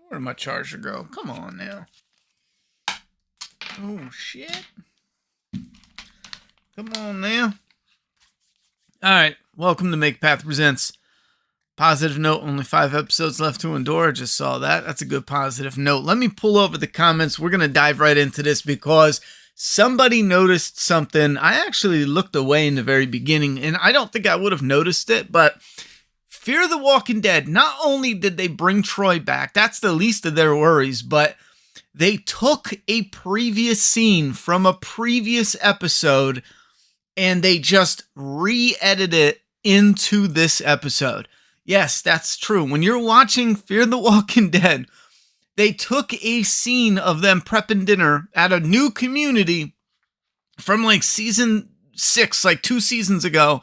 Where'd my charger go? Come on now. Oh, shit. Come on now. All right. Welcome to Make Path Presents. Positive note, only 5 episodes left to endure. I just saw that. That's a good positive note. Let me pull over the comments. We're going to dive right into this because somebody noticed something. I actually looked away in the very beginning, and I don't think I would have noticed it, but Fear the Walking Dead, not only did they bring Troy back, that's the least of their worries, but they took a previous scene from a previous episode and they just re-edited it into this episode. Yes, that's true. When you're watching Fear the Walking Dead, they took a scene of them prepping dinner at a new community from like season 6, like 2 seasons ago.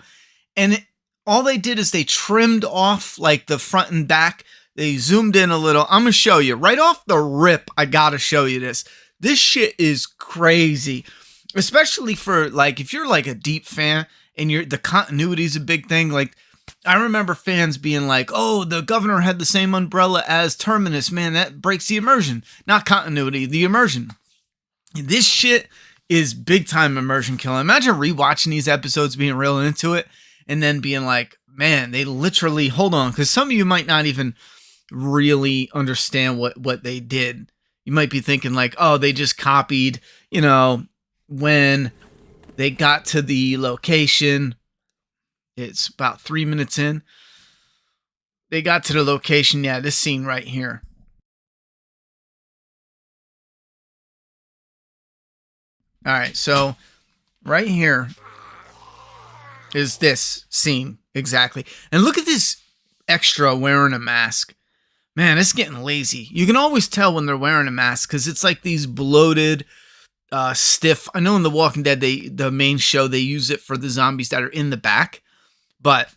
And all they did is they trimmed off like the front and back. They zoomed in a little. I'm going to show you right off the rip. I got to show you this. This shit is crazy, especially for like, if you're like a deep fan and the continuity is a big thing. Like, I remember fans being like, oh, the governor had the same umbrella as Terminus. Man, that breaks the immersion. Not continuity, the immersion. This shit is big time immersion killing. Imagine rewatching these episodes, being real into it, and then being like, man, they literally, hold on, because some of you might not even really understand what they did. You might be thinking like, oh, they just copied, when they got to the location. It's about 3 minutes in. They got to the location. Yeah, this scene right here. All right, so right here is this scene exactly. And look at this extra wearing a mask. Man, it's getting lazy. You can always tell when they're wearing a mask because it's like these bloated, stiff. I know in The Walking Dead, the main show, they use it for the zombies that are in the back. But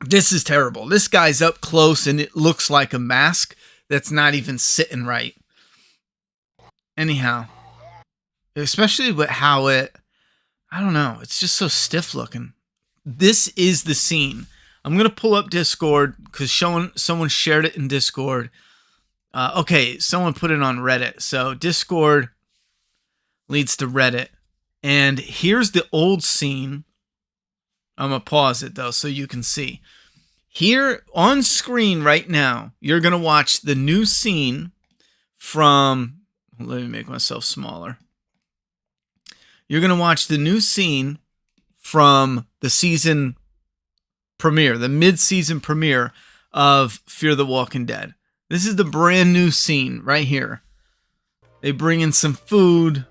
this is terrible. This guy's up close and it looks like a mask that's not even sitting right. Anyhow, especially with how I don't know, it's just so stiff looking. This is the scene. I'm going to pull up Discord because someone shared it in Discord. Okay, someone put it on Reddit. So Discord leads to Reddit. And here's the old scene. I'm going to pause it, though, so you can see. Here on screen right now, you're going to watch the new scene from... Let me make myself smaller. You're going to watch the new scene from the season premiere, the mid-season premiere of Fear the Walking Dead. This is the brand new scene right here. They bring in some food.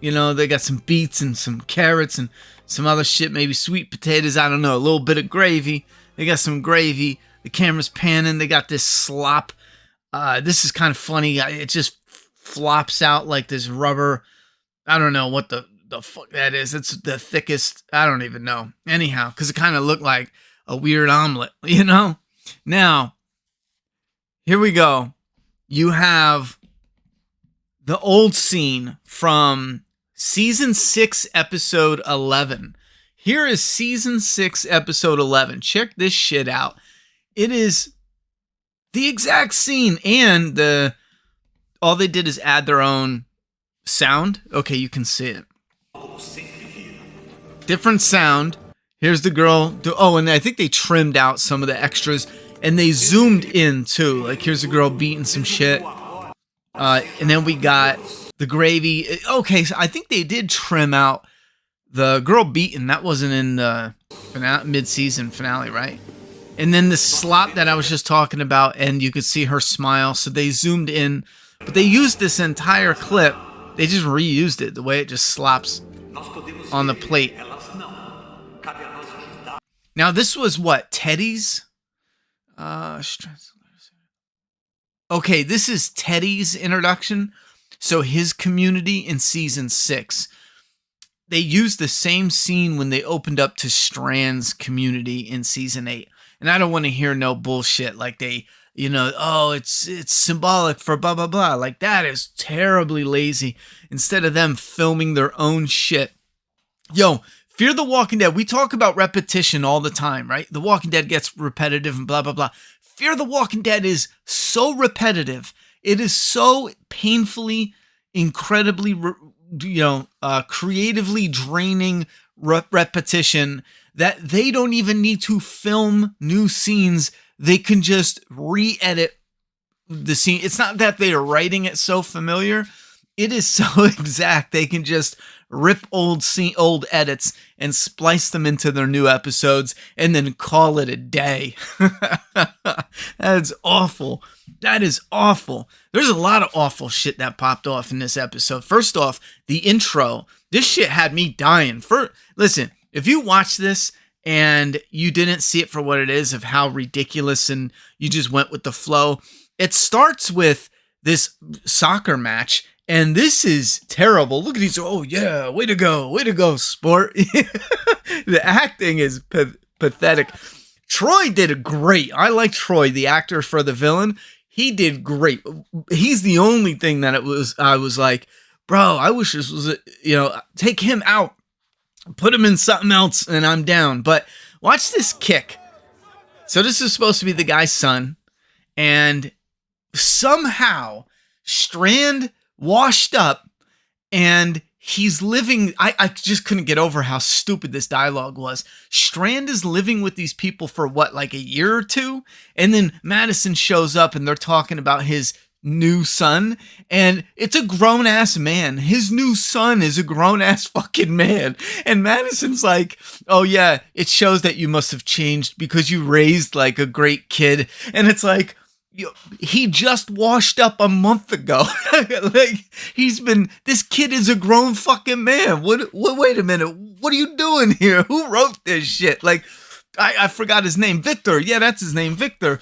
They got some beets and some carrots and some other shit, maybe sweet potatoes, I don't know, a little bit of gravy. They got some gravy. The camera's panning. They got this slop. This is kind of funny. It just flops out like this rubber. I don't know what the fuck that is. It's the thickest. I don't even know. Anyhow, because it kind of looked like a weird omelet, Now, here we go. You have the old scene from Season 6, Episode 11. Here is Season 6, Episode 11. Check this shit out. It is the exact scene, and all they did is add their own sound. Okay, you can see it. Different sound. Here's the girl. Oh, and I think they trimmed out some of the extras, and they zoomed in, too. Like, here's a girl beating some shit. And then we got the gravy. Okay, so I think they did trim out the girl beaten. That wasn't in the mid-season finale, right? And then the slop that I was just talking about, and you could see her smile. So they zoomed in, but they used this entire clip. They just reused it, the way it just slops on the plate. Now, this was what? Teddy's? Okay, this is Teddy's introduction. So his community in Season 6. They used the same scene when they opened up to Strand's community in Season 8. And I don't want to hear no bullshit like they, oh, it's symbolic for blah, blah, blah. Like, that is terribly lazy. Instead of them filming their own shit. Yo, Fear the Walking Dead. We talk about repetition all the time, right? The Walking Dead gets repetitive and blah, blah, blah. Fear the Walking Dead is so repetitive. It is so painfully, incredibly, creatively draining repetition that they don't even need to film new scenes. They can just re-edit the scene. It's not that they are writing it so familiar. It is so exact. They can just rip old edits and splice them into their new episodes and then call it a day. That's awful. That is awful. There's a lot of awful shit that popped off in this episode. First off, the intro. This shit had me dying. Listen, if you watch this and you didn't see it for what it is, of how ridiculous and you just went with the flow, it starts with this soccer match. And this is terrible. Look at these. Oh, yeah. Way to go, sport. The acting is pathetic. Troy did great. I like Troy, the actor for the villain. He did great. He's the only thing that I was like, bro, I wish this was, take him out. Put him in something else and I'm down. But watch this kick. So this is supposed to be the guy's son. And somehow Strand washed up and he's living. I just couldn't get over how stupid this dialogue was. Strand is living with these people for what, like a year or two? And then Madison shows up and they're talking about his new son, and it's a grown-ass man. His new son is a grown-ass fucking man. And Madison's like, oh yeah, it shows that you must have changed because you raised like a great kid. And it's like, he just washed up a month ago. Like, this kid is a grown fucking man. What, wait a minute. What are you doing here? Who wrote this shit? Like, I forgot his name. Victor. Yeah, that's his name. Victor.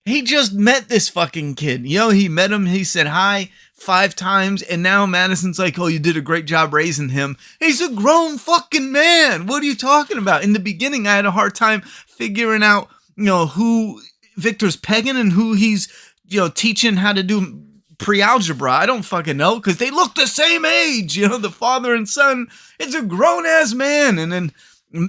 He just met this fucking kid. He met him. He said hi 5 times. And now Madison's like, oh, you did a great job raising him. He's a grown fucking man. What are you talking about? In the beginning, I had a hard time figuring out, who Victor's pegging and who he's, teaching how to do pre-algebra. I don't fucking know, because they look the same age. The father and son. It's a grown-ass man. And then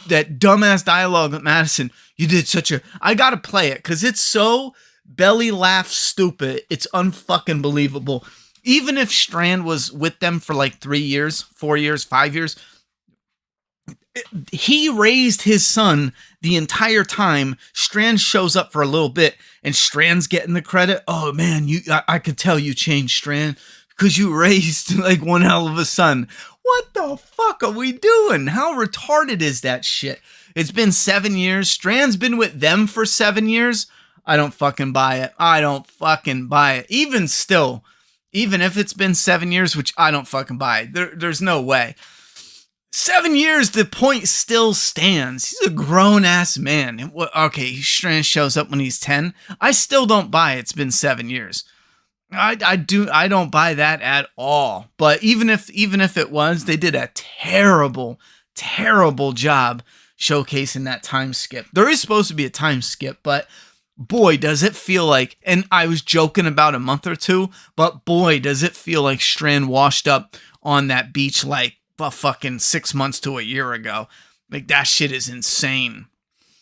that dumbass dialogue with Madison. You did I gotta play it, because it's so belly laugh stupid. It's unfucking believable. Even if Strand was with them for like 3 years, 4 years, 5 years, he raised his son the entire time. Strand shows up for a little bit and Strand's getting the credit. Oh man, I could tell you changed, Strand, because you raised like one hell of a son. What the fuck are we doing? How retarded is that shit? It's been 7 years. Strand's been with them for 7 years. I don't fucking buy it. I don't fucking buy it. Even still, even if it's been 7 years, which I don't fucking buy it. There's no way. 7 years, the point still stands. He's a grown-ass man. Okay, Strand shows up when he's 10. I still don't buy it. It's been 7 years. I don't buy that at all. But even if it was, they did a terrible job showcasing that time skip. There is supposed to be a time skip, but boy, does it feel like, and I was joking about a month or two, but boy, does it feel like Strand washed up on that beach like fucking 6 months to a year ago. Like, that shit is insane.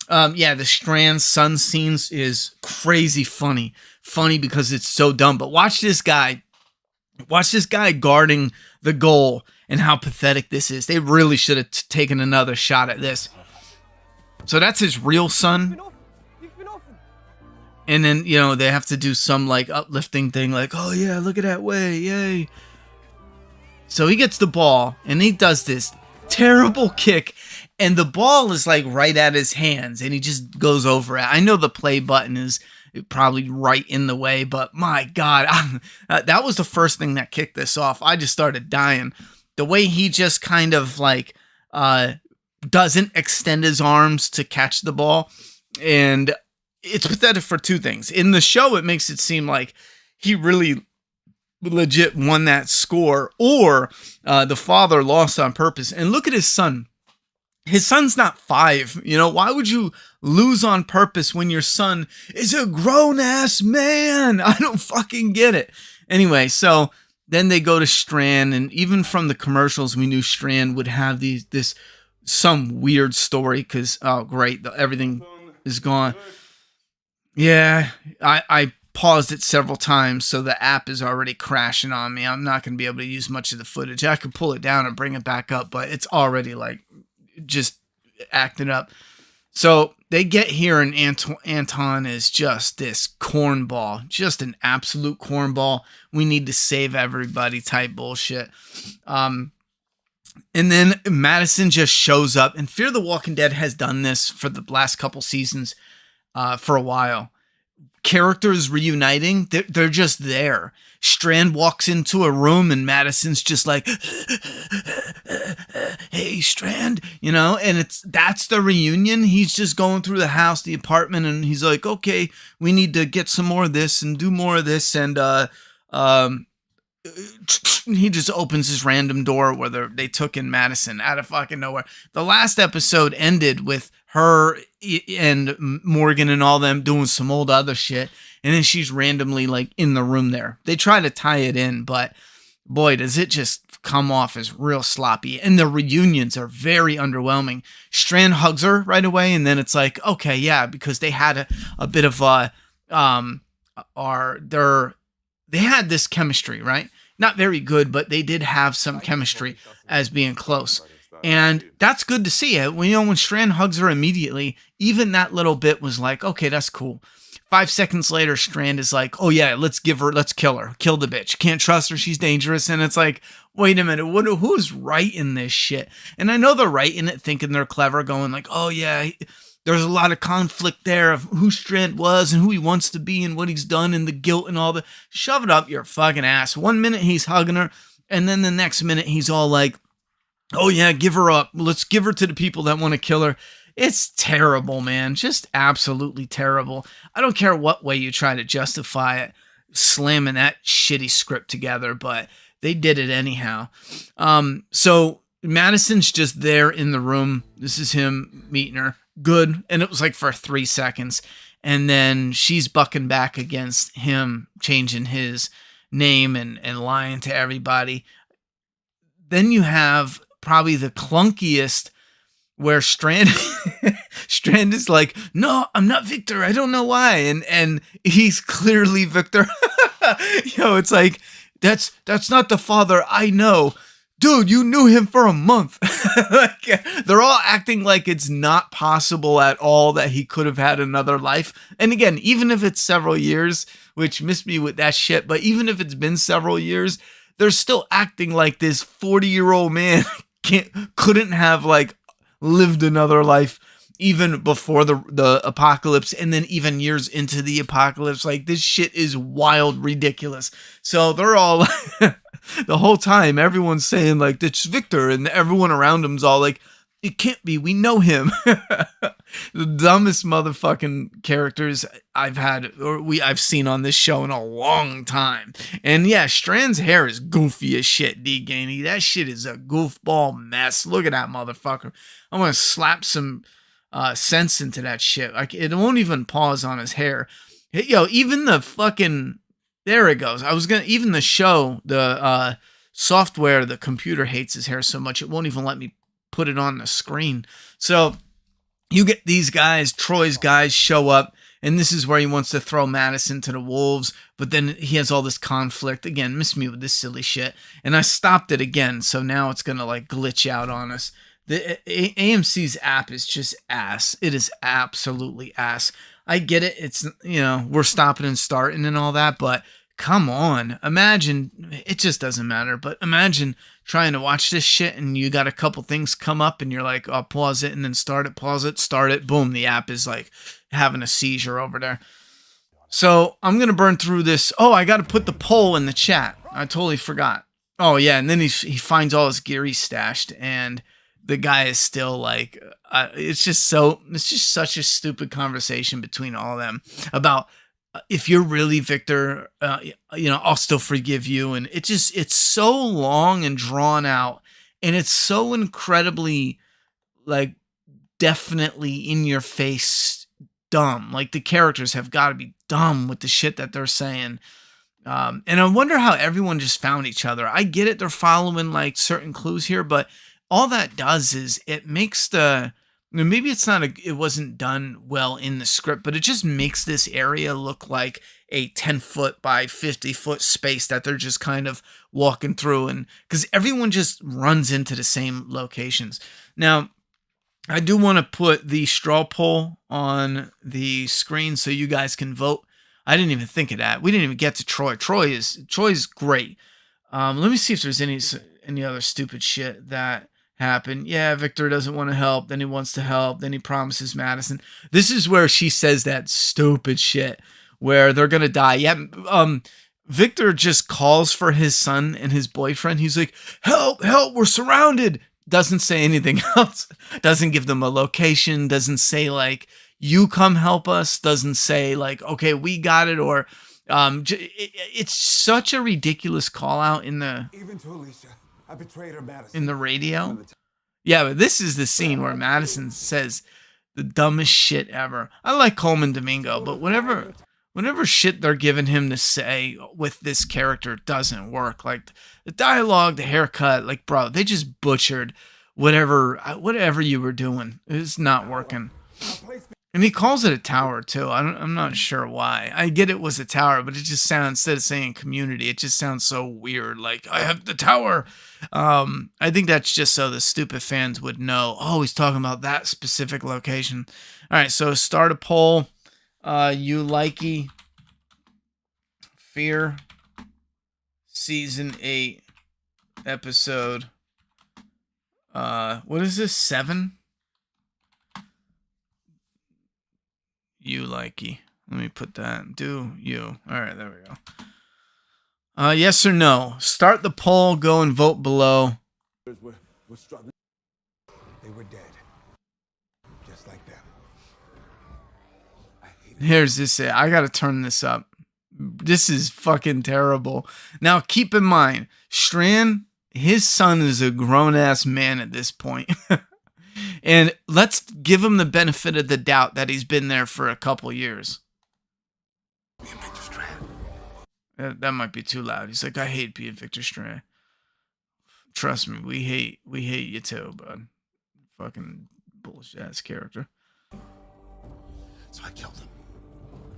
The Strand Sun scenes is crazy funny. Funny because it's so dumb. But watch this guy guarding the goal and how pathetic this is. They really should have taken another shot at this. So that's his real son. And then, they have to do some like uplifting thing like, oh yeah, look at that way, yay. So he gets the ball and he does this terrible kick and the ball is like right at his hands and he just goes over it. I know the play button is probably right in the way, but my God, that was the first thing that kicked this off. I just started dying. The way he just kind of like doesn't extend his arms to catch the ball. And it's pathetic for two things. In the show, it makes it seem like he really legit won that score, or the father lost on purpose. And look at his son. His son's not 5. Why would you lose on purpose when your son is a grown-ass man? I don't fucking get it. Anyway, so then they go to Strand, and even from the commercials, we knew Strand would have some weird story because, oh, great, everything is gone. Yeah, I paused it several times, so the app is already crashing on me. I'm not going to be able to use much of the footage. I could pull it down and bring it back up, but it's already like just acting up. So they get here, and Anton is just this cornball, just an absolute cornball. We need to save everybody type bullshit. And then Madison just shows up, and Fear the Walking Dead has done this for the last couple seasons for a while. Characters reuniting, they're just there. Strand walks into a room and Madison's just like, hey, Strand, you know, and that's the reunion. He's just going through the house, the apartment, and he's like, okay, we need to get some more of this and do more of this. And he just opens his random door where they took in Madison out of fucking nowhere. The last episode ended with her and Morgan and all them doing some old other shit, and then she's randomly like in the room there. They try to tie it in, but boy, does it just come off as real sloppy. And the reunions are very underwhelming. Strand hugs her right away, and then it's like, okay, yeah, because they had a bit of they had this chemistry, right? Not very good, but they did have some chemistry as being close. And that's good to see it. When Strand hugs her immediately, even that little bit was like, okay, that's cool. 5 seconds later, Strand is like, oh yeah, let's kill her. Kill the bitch. Can't trust her. She's dangerous. And it's like, wait a minute, who's writing this shit? And I know they're writing it thinking they're clever, going like, oh yeah, there's a lot of conflict there of who Strand was and who he wants to be and what he's done and the guilt and all the... Shove it up your fucking ass. 1 minute he's hugging her, and then the next minute he's all like, oh yeah, give her up. Let's give her to the people that want to kill her. It's terrible, man. Just absolutely terrible. I don't care what way you try to justify it, slamming that shitty script together, but they did it anyhow. So Madison's just there in the room. This is him meeting her. Good. And it was like for 3 seconds. And then she's bucking back against him, changing his name and lying to everybody. Then you have probably the clunkiest where Strand is like, no, I'm not Victor. I don't know why. And he's clearly Victor. It's like, that's not the father I know. Dude, you knew him for a month. Like, they're all acting like it's not possible at all that he could have had another life. And again, even if it's several years, which missed me with that shit, but even if it's been several years, they're still acting like this 40-year-old man couldn't have like lived another life even before the apocalypse, and then even years into the apocalypse. Like, this shit is wild, ridiculous. So they're all the whole time everyone's saying like, it's Victor, and everyone around him's all like, it can't be, we know him. The dumbest motherfucking characters I've seen on this show in a long time. And yeah, Strand's hair is goofy as shit, D. Gainey. That shit is a goofball mess. Look at that motherfucker. I'm gonna slap some sense into that shit. Like, it won't even pause on his hair. Even the fucking... There it goes. Even the show, the software, the computer hates his hair so much, it won't even let me put it on the screen. So you get these guys, Troy's guys show up, and this is where he wants to throw Madison to the wolves, but then he has all this conflict. Again, miss me with this silly shit. And I stopped it again, so now it's going to like glitch out on us. The AMC's app is just ass. It is absolutely ass. I get it. It's, we're stopping and starting and all that, but come on. Imagine, it just doesn't matter, but imagine trying to watch this shit and you got a couple things come up and you're like, oh, pause it and then start it, pause it, start it. Boom. The app is like having a seizure over there. So I'm going to burn through this. Oh, I got to put the poll in the chat. I totally forgot. Oh yeah. And then he finds all his gear he's stashed, and the guy is still like, it's just such a stupid conversation between all of them about if you're really Victor, I'll still forgive you. And it's so long and drawn out, and it's so incredibly like definitely in your face dumb. Like, the characters have got to be dumb with the shit that they're saying. And I wonder how everyone just found each other. I get it. They're following like certain clues here, but all that does is it makes maybe it wasn't done well in the script, but it just makes this area look like a 10-foot by 50-foot space that they're just kind of walking through, and because everyone just runs into the same locations. Now, I do want to put the straw poll on the screen so you guys can vote. I didn't even think of that. We didn't even get to Troy. Troy's great. Let me see if there's any other stupid shit that happened. Yeah, Victor doesn't want to help. Then he wants to help. Then he promises Madison. This is where she says that stupid shit where they're gonna die. Yeah. Victor just calls for his son and his boyfriend. He's like, "Help! Help! We're surrounded." Doesn't say anything else. Doesn't give them a location. Doesn't say like, "You come help us." Doesn't say like, "Okay, we got it," or it's such a ridiculous call out in the even to Alicia. I betrayed her, Madison. In the radio. Yeah, but this is the scene where Madison says the dumbest shit ever. I like Coleman Domingo, but whenever shit they're giving him to say with this character doesn't work. Like the dialogue, the haircut, like bro, they just butchered whatever you were doing. It's not working. And he calls it a tower too. I'm not sure why. I get it was a tower, but it just sounds, instead of saying community, it just sounds so weird. Like, I have the tower. I think that's just so the stupid fans would know, oh, he's talking about that specific location. All right, so start a poll. You likey Fear Season 8 episode. What is this? 7? You likey. Let me put that. Do you. All right, there we go. Yes or no? Start the poll. Go and vote below. They were dead. Just like them. Here's this. I got to turn this up. This is fucking terrible. Now, keep in mind, Strand, his son is a grown-ass man at this point. And let's give him the benefit of the doubt that he's been there for a couple years. That might be too loud. He's like, I hate being Victor Strand. Trust me, we hate you too, bud. Fucking bullshit ass character. So I killed him.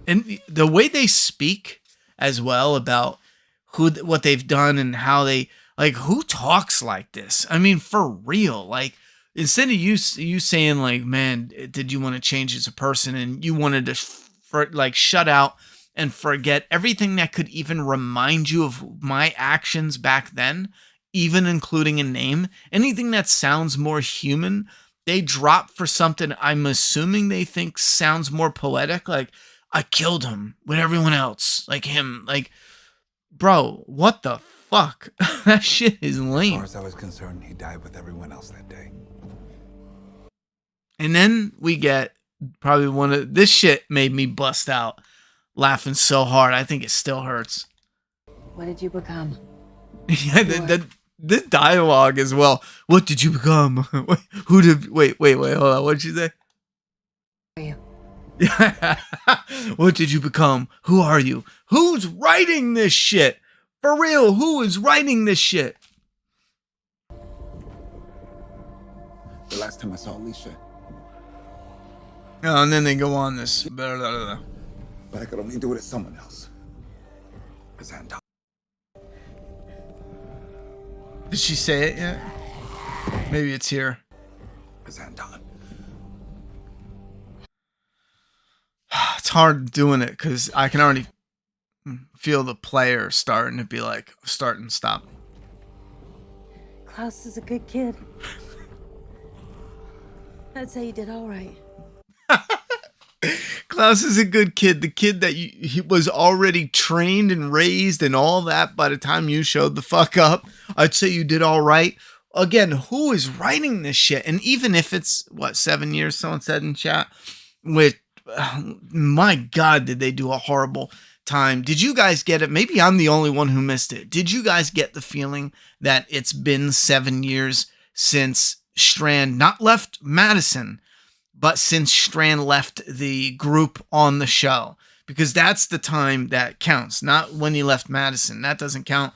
And the way they speak as well about what they've done and how they, like, who talks like this? I mean, for real, like, instead of you saying like, man, did you want to change as a person, and you wanted to shut out and forget everything that could even remind you of my actions back then, even including a name, anything that sounds more human, they drop for something I'm assuming they think sounds more poetic, like, I killed him with everyone else, like him, like, bro, what the fuck? That shit is lame. As far as I was concerned, he died with everyone else that day. And then we get probably this shit made me bust out laughing so hard. I think it still hurts. What did you become? Yeah, this dialogue as well. What did you become? Wait, hold on. What did you say? Who are you? What did you become? Who are you? Who's writing this shit? For real, who is writing this shit? The last time I saw Alicia. Oh, and then they go on this. Blah, blah, blah. But I could only do it as someone else. As Anton. Did she say it yet? Maybe it's here. As Anton. It's hard doing it because I can already feel the player starting to be like, start and stop. Klaus is a good kid. I'd say he did all right. Klaus is a good kid. The kid that he was already trained and raised and all that by the time you showed the fuck up. I'd say you did all right. Again, who is writing this shit? And even if it's, 7 years, someone said in chat, my God, did they do a horrible time. Did you guys get it? Maybe I'm the only one who missed it. Did you guys get the feeling that it's been 7 years since Strand not left Madison, but since Strand left the group on the show? Because that's the time that counts, not when he left Madison. That doesn't count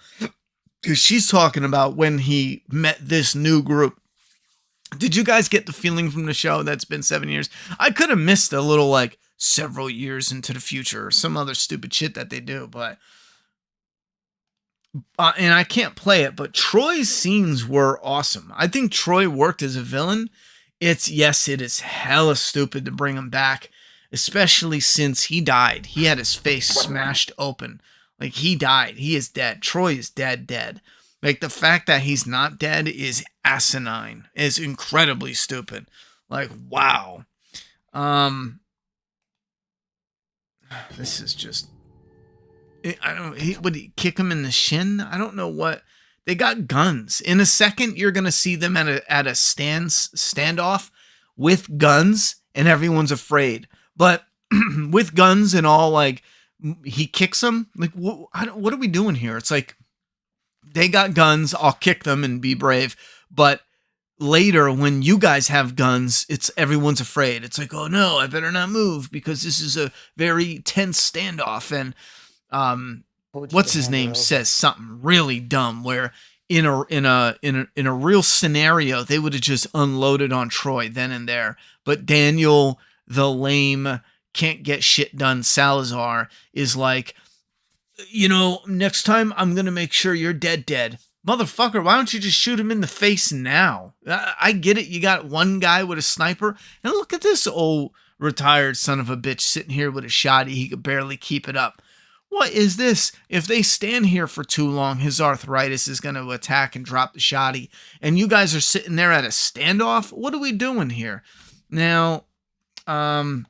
because she's talking about when he met this new group. Did you guys get the feeling from the show that's been 7 years? I could have missed a little like several years into the future or some other stupid shit that they do, but and I can't play it, but Troy's scenes were awesome. I think Troy worked as a villain. It is hella stupid to bring him back, especially since he died. He had his face smashed open. Like, he died. He is dead. Troy is dead. Like, the fact that he's not dead is asinine. Is incredibly stupid. Like, wow. This is just... would he kick him in the shin? I don't know what. They got guns. In a second, you're gonna see them at a standoff with guns, and everyone's afraid. But with guns and all, like, he kicks them. Like, what are we doing here? It's like they got guns. I'll kick them and be brave. But later, when you guys have guns, everyone's afraid. It's like, oh no, I better not move because this is a very tense standoff. And what's his name says something really dumb where in a real scenario they would have just unloaded on Troy then and there, but Daniel the lame can't get shit done Salazar is like, next time I'm gonna make sure you're dead. Motherfucker, why don't you just shoot him in the face now? I get it, you got one guy with a sniper, and look at this old retired son of a bitch sitting here with a shotty. He could barely keep it up. What is this? If they stand here for too long, his arthritis is going to attack and drop the shotty. And you guys are sitting there at a standoff? What are we doing here? Now, I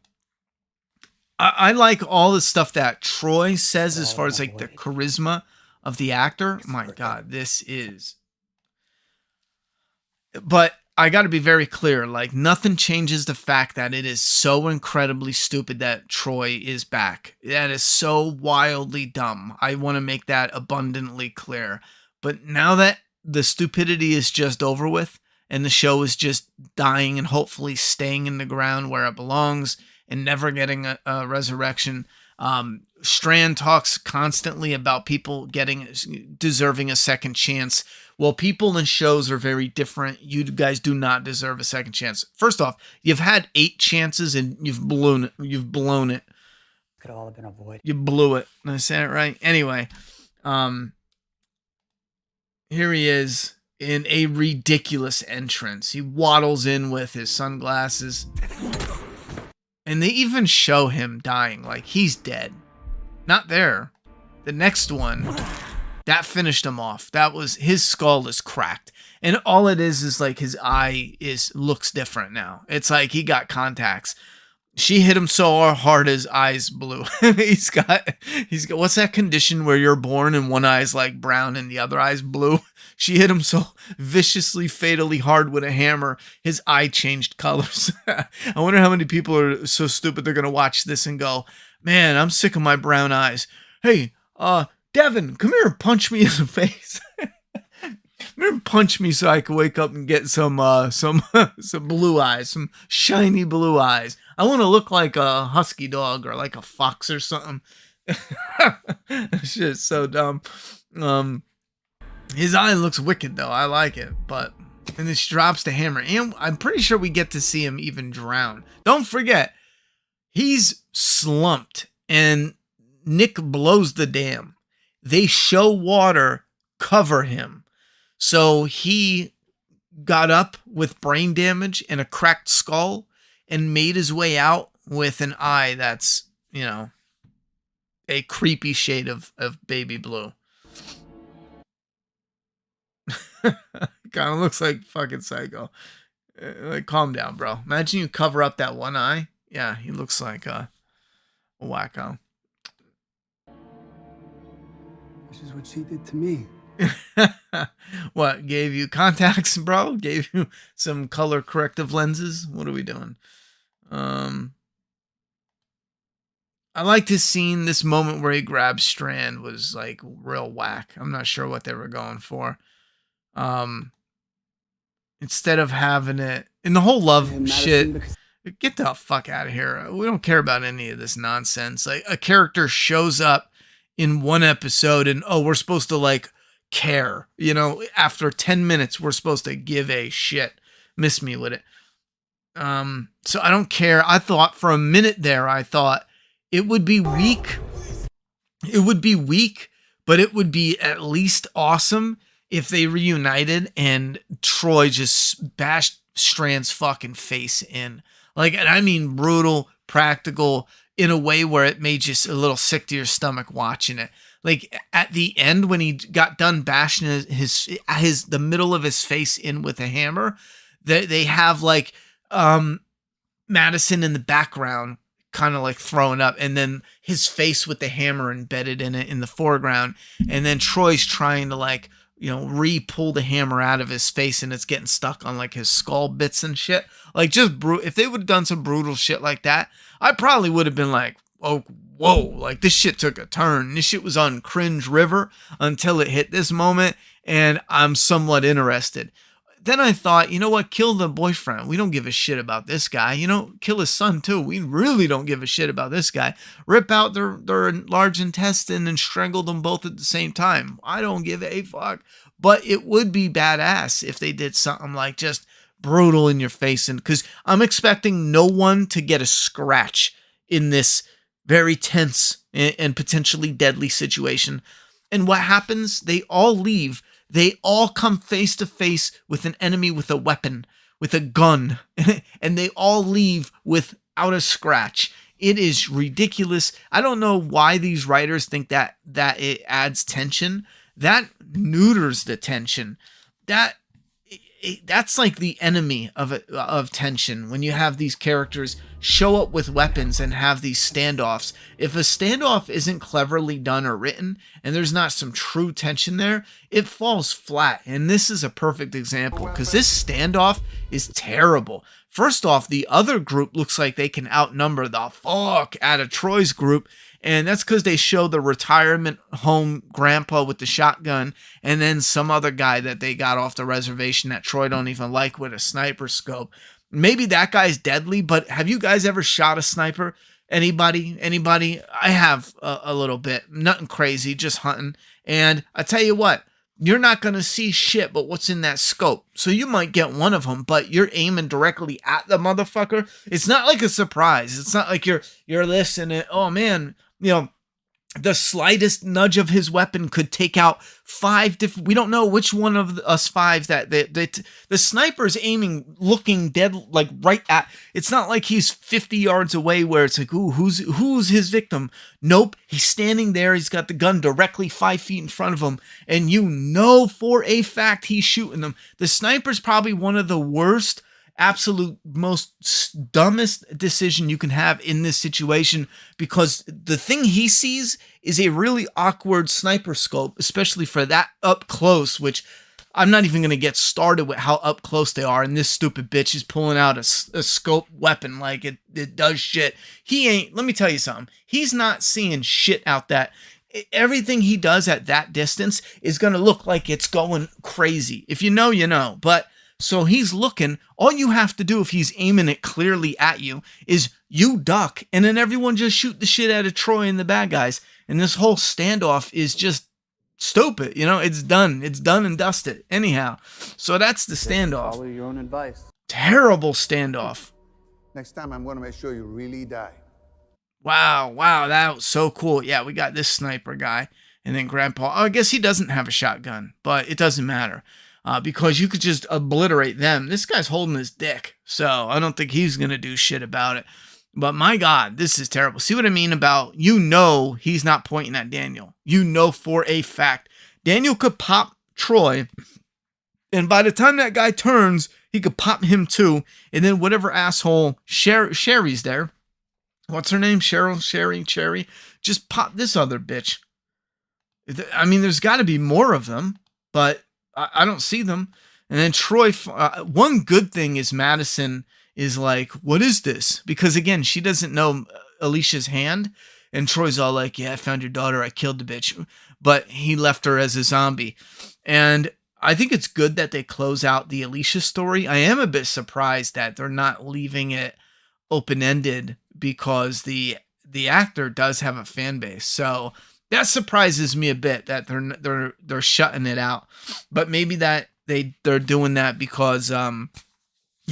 like all the stuff that Troy says as far as like the charisma of the actor. My God, this is... But I got to be very clear, like, nothing changes the fact that it is so incredibly stupid that Troy is back. That is so wildly dumb. I want to make that abundantly clear. But now that the stupidity is just over with and the show is just dying and hopefully staying in the ground where it belongs and never getting a resurrection, Strand talks constantly about people deserving a second chance. Well, people in shows are very different. You guys do not deserve a second chance. First off, you've had 8 chances and you've blown it. Could all have been avoided. You blew it. Did I say it right? Anyway, here he is in a ridiculous entrance. He waddles in with his sunglasses. And they even show him dying. Like, he's dead. Not there. The next one... That finished him off. That was, his skull is cracked. And all it is like his eye looks different now. It's like he got contacts. She hit him so hard his eyes blew. he's got what's that condition where you're born and one eye's like brown and the other eye's blue? She hit him so viciously, fatally hard with a hammer, his eye changed colors. I wonder how many people are so stupid they're gonna watch this and go, man, I'm sick of my brown eyes. Hey, Devin, come here and punch me in the face. Come here and punch me so I can wake up and get some blue eyes, some shiny blue eyes. I want to look like a husky dog or like a fox or something. This shit's so dumb. His eye looks wicked though. I like it, but and then she drops the hammer, and I'm pretty sure we get to see him even drown. Don't forget, he's slumped, and Nick blows the dam. They show water cover him. So he got up with brain damage and a cracked skull and made his way out with an eye that's, a creepy shade of baby blue. Kind of looks like fucking Psycho. Like, calm down, bro. Imagine you cover up that one eye. Yeah, he looks like a wacko. This is what she did to me. What, gave you contacts, bro? Gave you some color corrective lenses? What are we doing? I liked his scene. This moment where he grabs Strand was like real whack. I'm not sure what they were going for. Instead of having it in the whole love shit, get the fuck out of here. We don't care about any of this nonsense. Like, a character shows up in one episode and we're supposed to like care, after 10 minutes we're supposed to give a shit. missed me with it. So I don't care. I thought for a minute there, I thought it would be weak. It would be weak, but it would be at least awesome if they reunited and Troy just bashed Strand's fucking face in. Like, and I mean brutal, practical, in a way where it made just a little sick to your stomach watching it. Like at the end when he got done bashing his the middle of his face in with a hammer, they have like Madison in the background kind of like throwing up, and then his face with the hammer embedded in it in the foreground, and then Troy's trying to like, you know, re-pull the hammer out of his face, and it's getting stuck on like his skull bits and shit. Like just if they would have done some brutal shit like that, I probably would have been like, oh, whoa, like this shit took a turn. This shit was on cringe river until it hit this moment, and I'm somewhat interested. Then I thought, you know what? Kill the boyfriend. We don't give a shit about this guy. You know, kill his son too. We really don't give a shit about this guy. Rip out their large intestine and strangle them both at the same time. I don't give a fuck. But it would be badass if they did something like just brutal in your face. And because I'm expecting no one to get a scratch in this very tense and potentially deadly situation. And what happens? They all leave. They all come face to face with an enemy with a weapon, with a gun, and they all leave without a scratch. It is ridiculous. I don't know why these writers think that it adds tension. That neuters the tension. That's like the enemy of tension, when you have these characters show up with weapons and have these standoffs. If a standoff isn't cleverly done or written and there's not some true tension there, it falls flat. And this is a perfect example because this standoff is terrible. First off, the other group looks like they can outnumber the fuck out of Troy's group. And that's because they show the retirement home grandpa with the shotgun and then some other guy that they got off the reservation that Troy don't even like with a sniper scope. Maybe that guy's deadly, but have you guys ever shot a sniper? Anybody? I have a little bit. Nothing crazy, just hunting. And I tell you what, you're not going to see shit but what's in that scope. So you might get one of them, but you're aiming directly at the motherfucker. It's not like a surprise. It's not like you're listening. Oh man, you know, the slightest nudge of his weapon could take out 5 different. We don't know which one of us 5 that the sniper's aiming, looking dead, like right at. It's not like he's 50 yards away where it's like, ooh, who's his victim? Nope, he's standing there. He's got the gun directly 5 feet in front of him, and you know for a fact he's shooting them. The sniper's probably one of the worst, absolute most dumbest decision you can have in this situation, because the thing he sees is a really awkward sniper scope, especially for that up close, which I'm not even going to get started with how up close they are. And this stupid bitch is pulling out a scope weapon like it does shit. He ain't, let me tell you something. He's not seeing shit out that. Everything he does at that distance is going to look like it's going crazy. If you know, you know. But so he's looking. All you have to do if he's aiming it clearly at you is you duck, and then everyone just shoot the shit out of Troy and the bad guys. And this whole standoff is just stupid. You know, it's done. It's done and dusted. Anyhow, so that's the standoff. Follow your own advice. Terrible standoff. Next time, I'm going to make sure you really die. Wow, that was so cool. Yeah, we got this sniper guy, and then Grandpa. Oh, I guess he doesn't have a shotgun, but it doesn't matter. Because you could just obliterate them. This guy's holding his dick, so I don't think he's going to do shit about it. But my God, this is terrible. See what I mean about, you know, he's not pointing at Daniel. You know for a fact. Daniel could pop Troy, and by the time that guy turns, he could pop him too. And then whatever asshole, Sherry's there. What's her name? Cherry. Just pop this other bitch. I mean, there's got to be more of them, but I don't see them. And then Troy, one good thing is Madison is like, what is this? Because again, she doesn't know Alicia's hand. And Troy's all like, yeah, I found your daughter. I killed the bitch. But he left her as a zombie. And I think it's good that they close out the Alicia story. I am a bit surprised that they're not leaving it open-ended, because the actor does have a fan base. So that surprises me a bit that they're shutting it out. But maybe that they're doing that because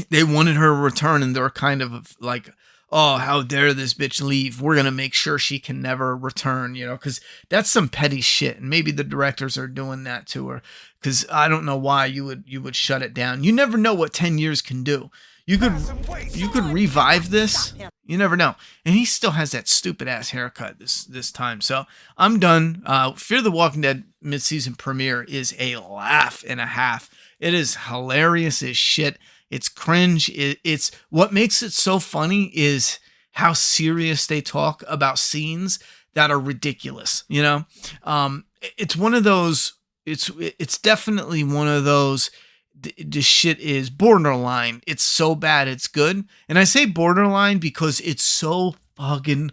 They wanted her to return, and they're kind of like, oh, how dare this bitch leave? We're gonna make sure she can never return, because that's some petty shit. And maybe the directors are doing that to her, because I don't know why you would shut it down. You never know what 10 years can do. You could revive this. You never know. And he still has that stupid ass haircut this time. So I'm done. Fear the Walking Dead mid-season premiere is a laugh and a half. It is hilarious as shit. It's cringe. It's what makes it so funny is how serious they talk about scenes that are ridiculous. It's one of those. It's definitely one of those. This shit is borderline. It's so bad it's good. And I say borderline because it's so fucking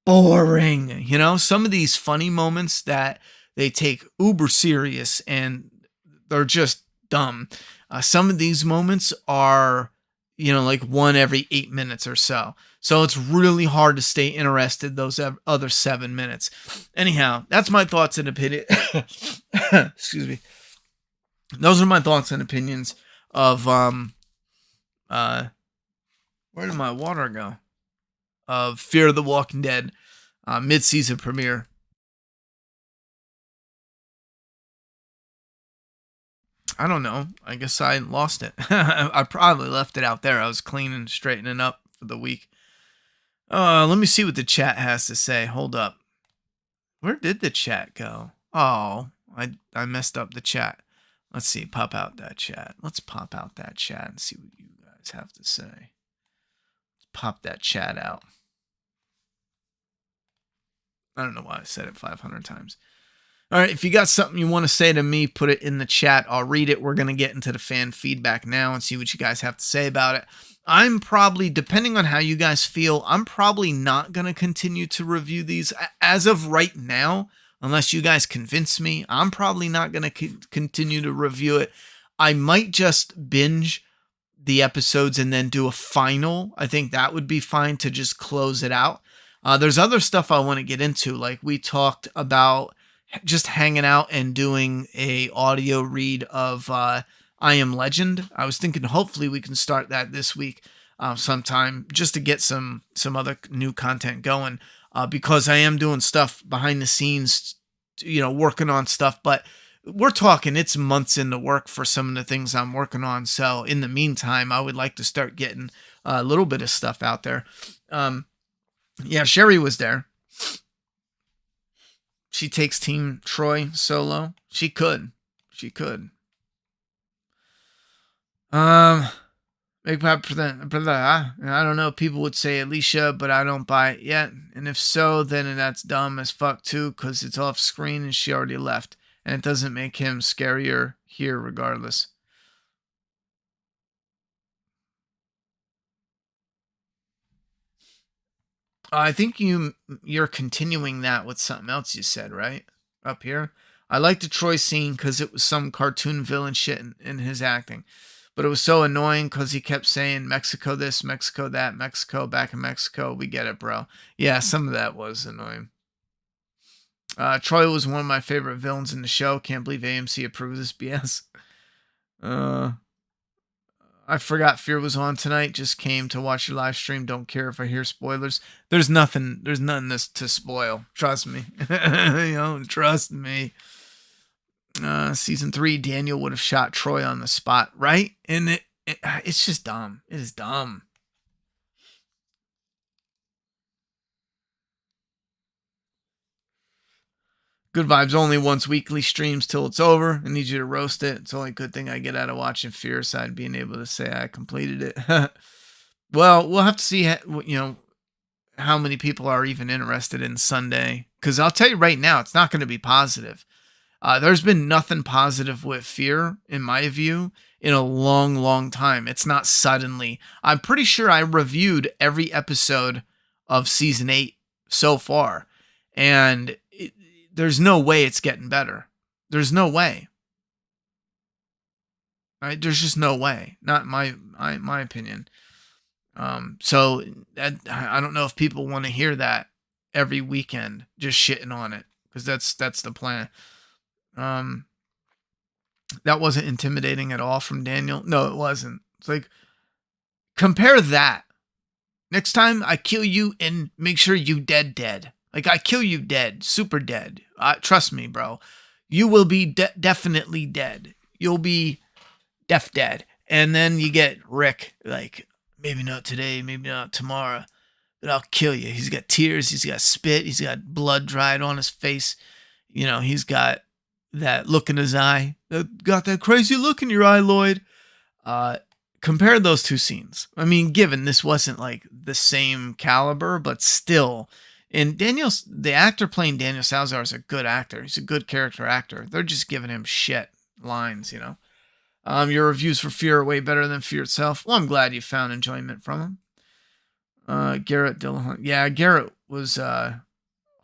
boring. Some of these funny moments that they take uber serious and they're just dumb. Some of these moments are, like one every 8 minutes or so. So it's really hard to stay interested those other 7 minutes. Anyhow, that's my thoughts and opinion. Excuse me. Those are my thoughts and opinions of where did my water go? Of Fear the Walking Dead mid-season premiere. I don't know. I guess I lost it. I probably left it out there. I was cleaning, straightening up for the week. Let me see what the chat has to say. Hold up. Where did the chat go? Oh, I messed up the chat. Let's see. Pop out that chat. Let's pop out that chat and see what you guys have to say. Let's pop that chat out. I don't know why I said it 500 times. All right, if you got something you want to say to me, put it in the chat. I'll read it. We're going to get into the fan feedback now and see what you guys have to say about it. I'm probably, depending on how you guys feel, I'm probably not going to continue to review these as of right now, unless you guys convince me. I'm probably not going to continue to review it. I might just binge the episodes and then do a final. I think that would be fine to just close it out. There's other stuff I want to get into, like we talked about just hanging out and doing a audio read of I Am Legend. I was thinking hopefully we can start that this week sometime just to get some other new content going because I am doing stuff behind the scenes, working on stuff, but we're talking it's months into work for some of the things I'm working on. So in the meantime, I would like to start getting a little bit of stuff out there. Yeah, Sherry was there. She takes Team Troy solo. She could. Big Pop, I don't know. People would say Alicia, but I don't buy it yet. And if so, then that's dumb as fuck too, because it's off screen and she already left. And it doesn't make him scarier here regardless. I think you're continuing that with something else you said, right? Up here. I liked the Troy scene because it was some cartoon villain shit in his acting. But it was so annoying because he kept saying Mexico this, Mexico that, Mexico, back in Mexico. We get it, bro. Yeah, some of that was annoying. Troy was one of my favorite villains in the show. Can't believe AMC approves this BS. I forgot Fear was on tonight. Just came to watch your live stream. Don't care if I hear spoilers. There's nothing this to spoil. Trust me. Trust me. Season 3, Daniel would have shot Troy on the spot, right? And it's just dumb. It is dumb. Good vibes only once weekly streams till it's over. I need you to roast it. It's the only good thing I get out of watching Fear aside being able to say I completed it. Well, we'll have to see, how many people are even interested in Sunday. Because I'll tell you right now, it's not going to be positive. There's been nothing positive with Fear, in my view, in a long, long time. It's not suddenly. I'm pretty sure I reviewed every episode of season 8 so far. And there's no way it's getting better. There's no way. Right? There's just no way. Not my opinion. So I don't know if people want to hear that every weekend, just shitting on it, because that's the plan. That wasn't intimidating at all from Daniel. No, it wasn't. It's like, Compare that. Next time I kill you and make sure you dead. Like, I kill you dead, super dead. Trust me, bro. You will be definitely dead. You'll be dead. And then you get Rick, like, maybe not today, maybe not tomorrow, but I'll kill you. He's got tears, he's got spit, he's got blood dried on his face. You know, he's got that look in his eye. Got that crazy look in your eye, Lloyd. Compare those two scenes. I mean, given this wasn't like the same caliber, but still. And the actor playing Daniel Salazar is a good actor. He's a good character actor. They're just giving him shit lines, you know. Your reviews for Fear are way better than Fear itself. Well, I'm glad you found enjoyment from him. Garrett Dillahunt. Yeah, Garrett was a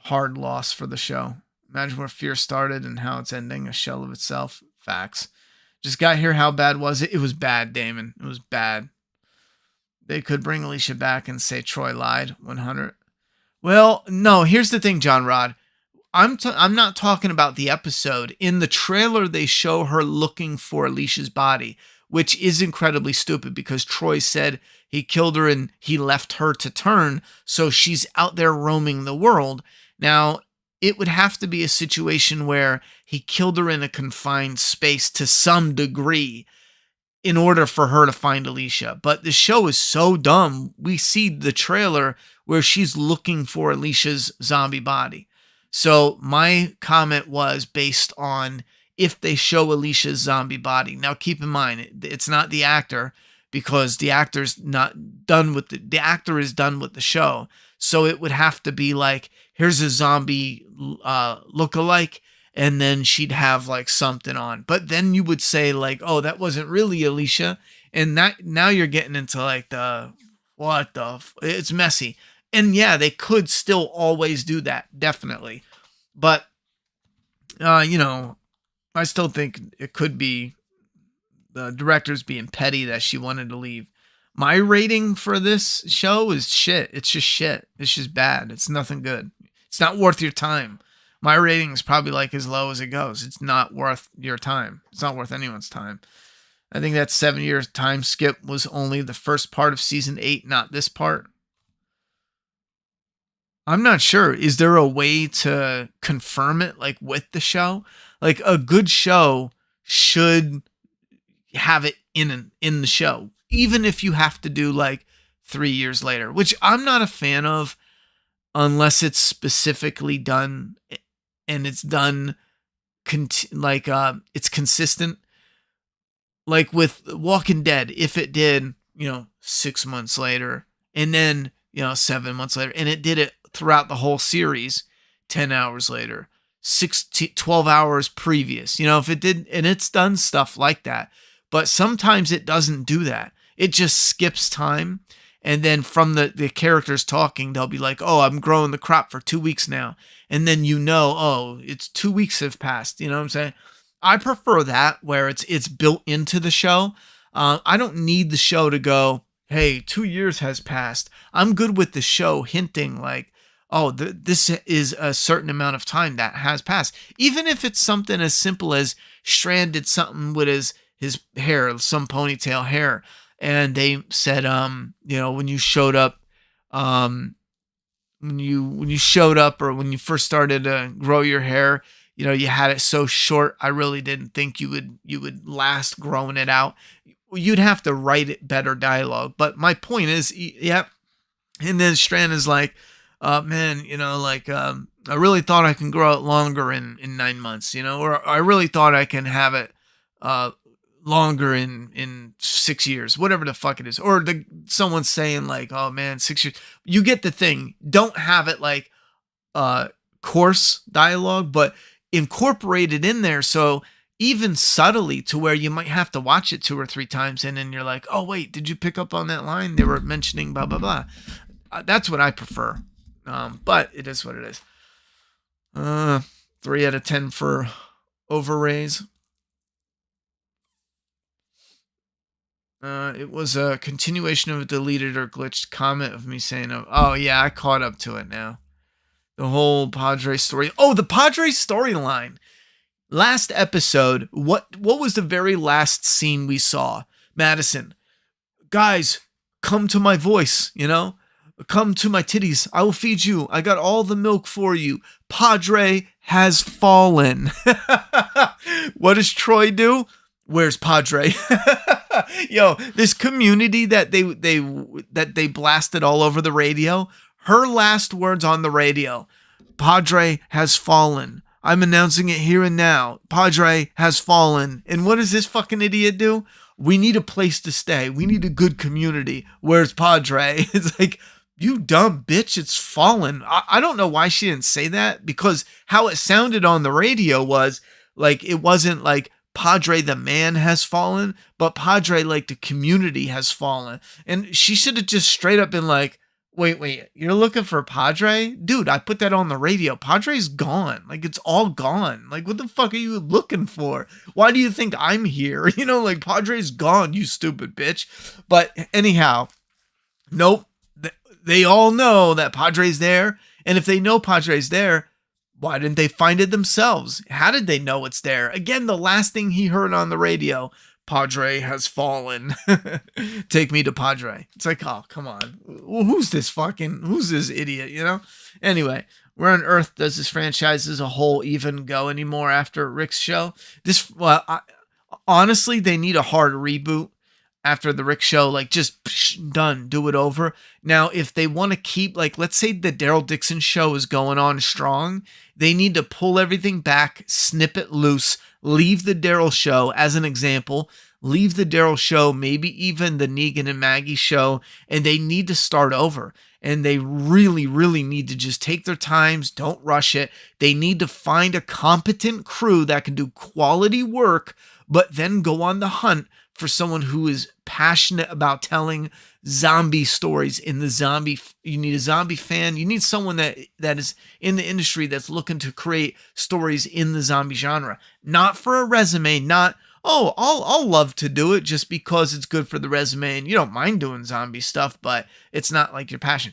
hard loss for the show. Imagine where Fear started and how it's ending, a shell of itself. Facts. Just got here. How bad was it? It was bad, Damon. It was bad. They could bring Alicia back and say Troy lied. 100. Well, no. Here's the thing, John Rod. I'm not talking about the episode. In the trailer, they show her looking for Alicia's body, which is incredibly stupid because Troy said he killed her and he left her to turn, so she's out there roaming the world. Now, it would have to be a situation where he killed her in a confined space to some degree in order for her to find Alicia. But the show is so dumb. We see the trailer where she's looking for Alicia's zombie body. So my comment was based on if they show Alicia's zombie body. Now keep in mind, it's not the actor because the actor's not done with the actor is done with the show. So it would have to be like, here's a zombie lookalike, and then she'd have like something on. But then you would say like, oh, that wasn't really Alicia. And that now you're getting into like it's messy. And yeah, they could still always do that, definitely. But, you know, I still think it could be the directors being petty that she wanted to leave. My rating for this show is shit. It's just shit. It's just bad. It's nothing good. It's not worth your time. My rating is probably like as low as it goes. It's not worth your time. It's not worth anyone's time. I think that 7-year time skip was only the first part of season 8, not this part. I'm not sure. Is there a way to confirm it, like with the show? Like a good show should have it in the show, even if you have to do like 3 years later, which I'm not a fan of, unless it's specifically done and it's done it's consistent. Like with Walking Dead, if it did, 6 months later, and then 7 months later, and it did it throughout the whole series, 10 hours later, 12 hours previous, if it did, and it's done stuff like that. But sometimes it doesn't do that. It just skips time. And then from the characters talking, they'll be like, oh, I'm growing the crop for 2 weeks now. And then it's 2 weeks have passed. You know what I'm saying? I prefer that where it's built into the show. I don't need the show to go, hey, 2 years has passed. I'm good with the show hinting like, oh, this is a certain amount of time that has passed. Even if it's something as simple as Strand did something with his hair, some ponytail hair. And they said, when you showed up, when you showed up or when you first started to grow your hair, you had it so short. I really didn't think you would last growing it out. You'd have to write it better dialogue. But my point is, yeah. And then Strand is like, man, I really thought I can grow it longer in 9 months, or I really thought I can have it, longer in 6 years, whatever the fuck it is. Or someone's saying like, oh man, 6 years. You get the thing. Don't have it like coarse dialogue, but incorporate it in there. So even subtly to where you might have to watch it 2 or 3 times. And then you're like, oh wait, did you pick up on that line? They were mentioning blah, blah, blah. That's what I prefer. But it is what it is. 3 out of 10 for overrays. It was a continuation of a deleted or glitched comment of me saying, oh yeah, I caught up to it now. The whole Padre story. Oh, the Padre storyline. Last episode, what was the very last scene we saw? Madison. Guys, come to my voice, come to my titties. I will feed you. I got all the milk for you. Padre has fallen. What does Troy do? Where's Padre? Yo, this community that they blasted all over the radio. Her last words on the radio: Padre has fallen. I'm announcing it here and now. Padre has fallen. And what does this fucking idiot do? We need a place to stay. We need a good community. Where's Padre? It's like, you dumb bitch, it's fallen. I don't know why she didn't say that, because how it sounded on the radio was like, it wasn't like Padre the man has fallen, but Padre like the community has fallen. And she should have just straight up been like, wait, you're looking for Padre? Dude, I put that on the radio. Padre's gone. Like, it's all gone. Like, what the fuck are you looking for? Why do you think I'm here? Like, Padre's gone, you stupid bitch. But anyhow, nope. They all know that Padre's there. And if they know Padre's there, why didn't they find it themselves? How did they know it's there? Again, the last thing he heard on the radio: Padre has fallen. Take me to Padre. It's like, oh, come on. Who's this idiot, Anyway, where on earth does this franchise as a whole even go anymore after Rick's show? Honestly, they need a hard reboot after the Rick show. Like, just done, do it over. Now, if they want to keep, like, let's say the Daryl Dixon show is going on strong, they need to pull everything back, snip it loose, leave the Daryl show as an example, leave the Daryl show, maybe even the Negan and Maggie show, and they need to start over. And they really, really need to just take their times, don't rush it. They need to find a competent crew that can do quality work, but then go on the hunt for someone who is passionate about telling zombie stories in the zombie. You need a zombie fan. You need someone that is in the industry that's looking to create stories in the zombie genre. Not for a resume, not, oh, I'll love to do it just because it's good for the resume and you don't mind doing zombie stuff, but it's not like your passion.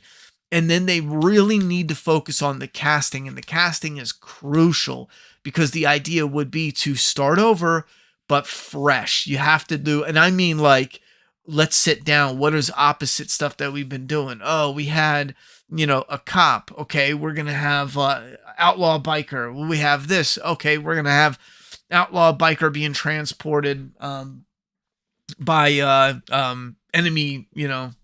And then they really need to focus on the casting, and the casting is crucial, because the idea would be to start over, but fresh. You have to do, and I mean, like, let's sit down. What is opposite stuff that we've been doing? Oh, we had, a cop. Okay, we're going to have outlaw biker. We have this. Okay, we're going to have outlaw biker being transported by enemy,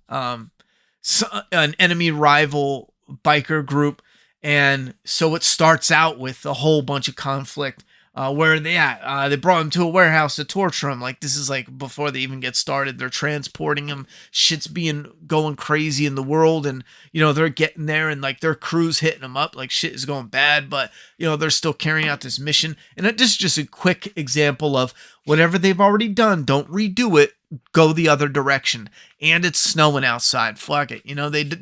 an enemy rival biker group. And so it starts out with a whole bunch of conflict. Where are they at? They brought him to a warehouse to torture him. Like, this is like before they even get started. They're transporting him. Shit's going crazy in the world. And, they're getting there and like their crew's hitting them up. Like, shit is going bad, but, they're still carrying out this mission. And this is just a quick example of whatever they've already done. Don't redo it. Go the other direction. And it's snowing outside. Fuck it.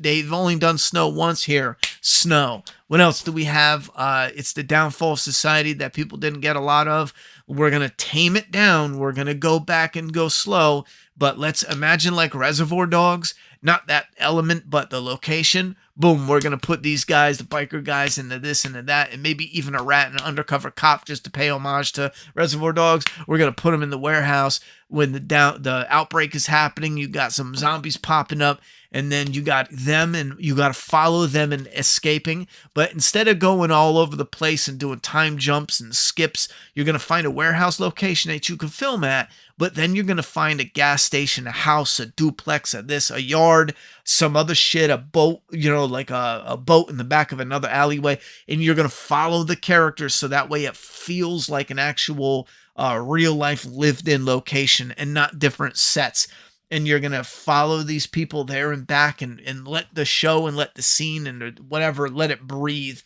They've only done snow once here. Snow. What else do we have? It's the downfall of society that people didn't get a lot of. We're going to tame it down. We're going to go back and go slow. But let's imagine like Reservoir Dogs. Not that element, but the location. Boom, we're going to put these guys, the biker guys, into this and that, and maybe even a rat and an undercover cop just to pay homage to Reservoir Dogs. We're going to put them in the warehouse when the outbreak is happening. You got some zombies popping up, and then you got them, and you got to follow them and escaping. But instead of going all over the place and doing time jumps and skips, you're going to find a warehouse location that you can film at. But then you're going to find a gas station, a house, a duplex, a yard, some other shit, a boat, like a boat in the back of another alleyway. And you're going to follow the characters so that way it feels like an actual real life lived in location and not different sets. And you're going to follow these people there and back and let the show and let the scene and whatever, let it breathe.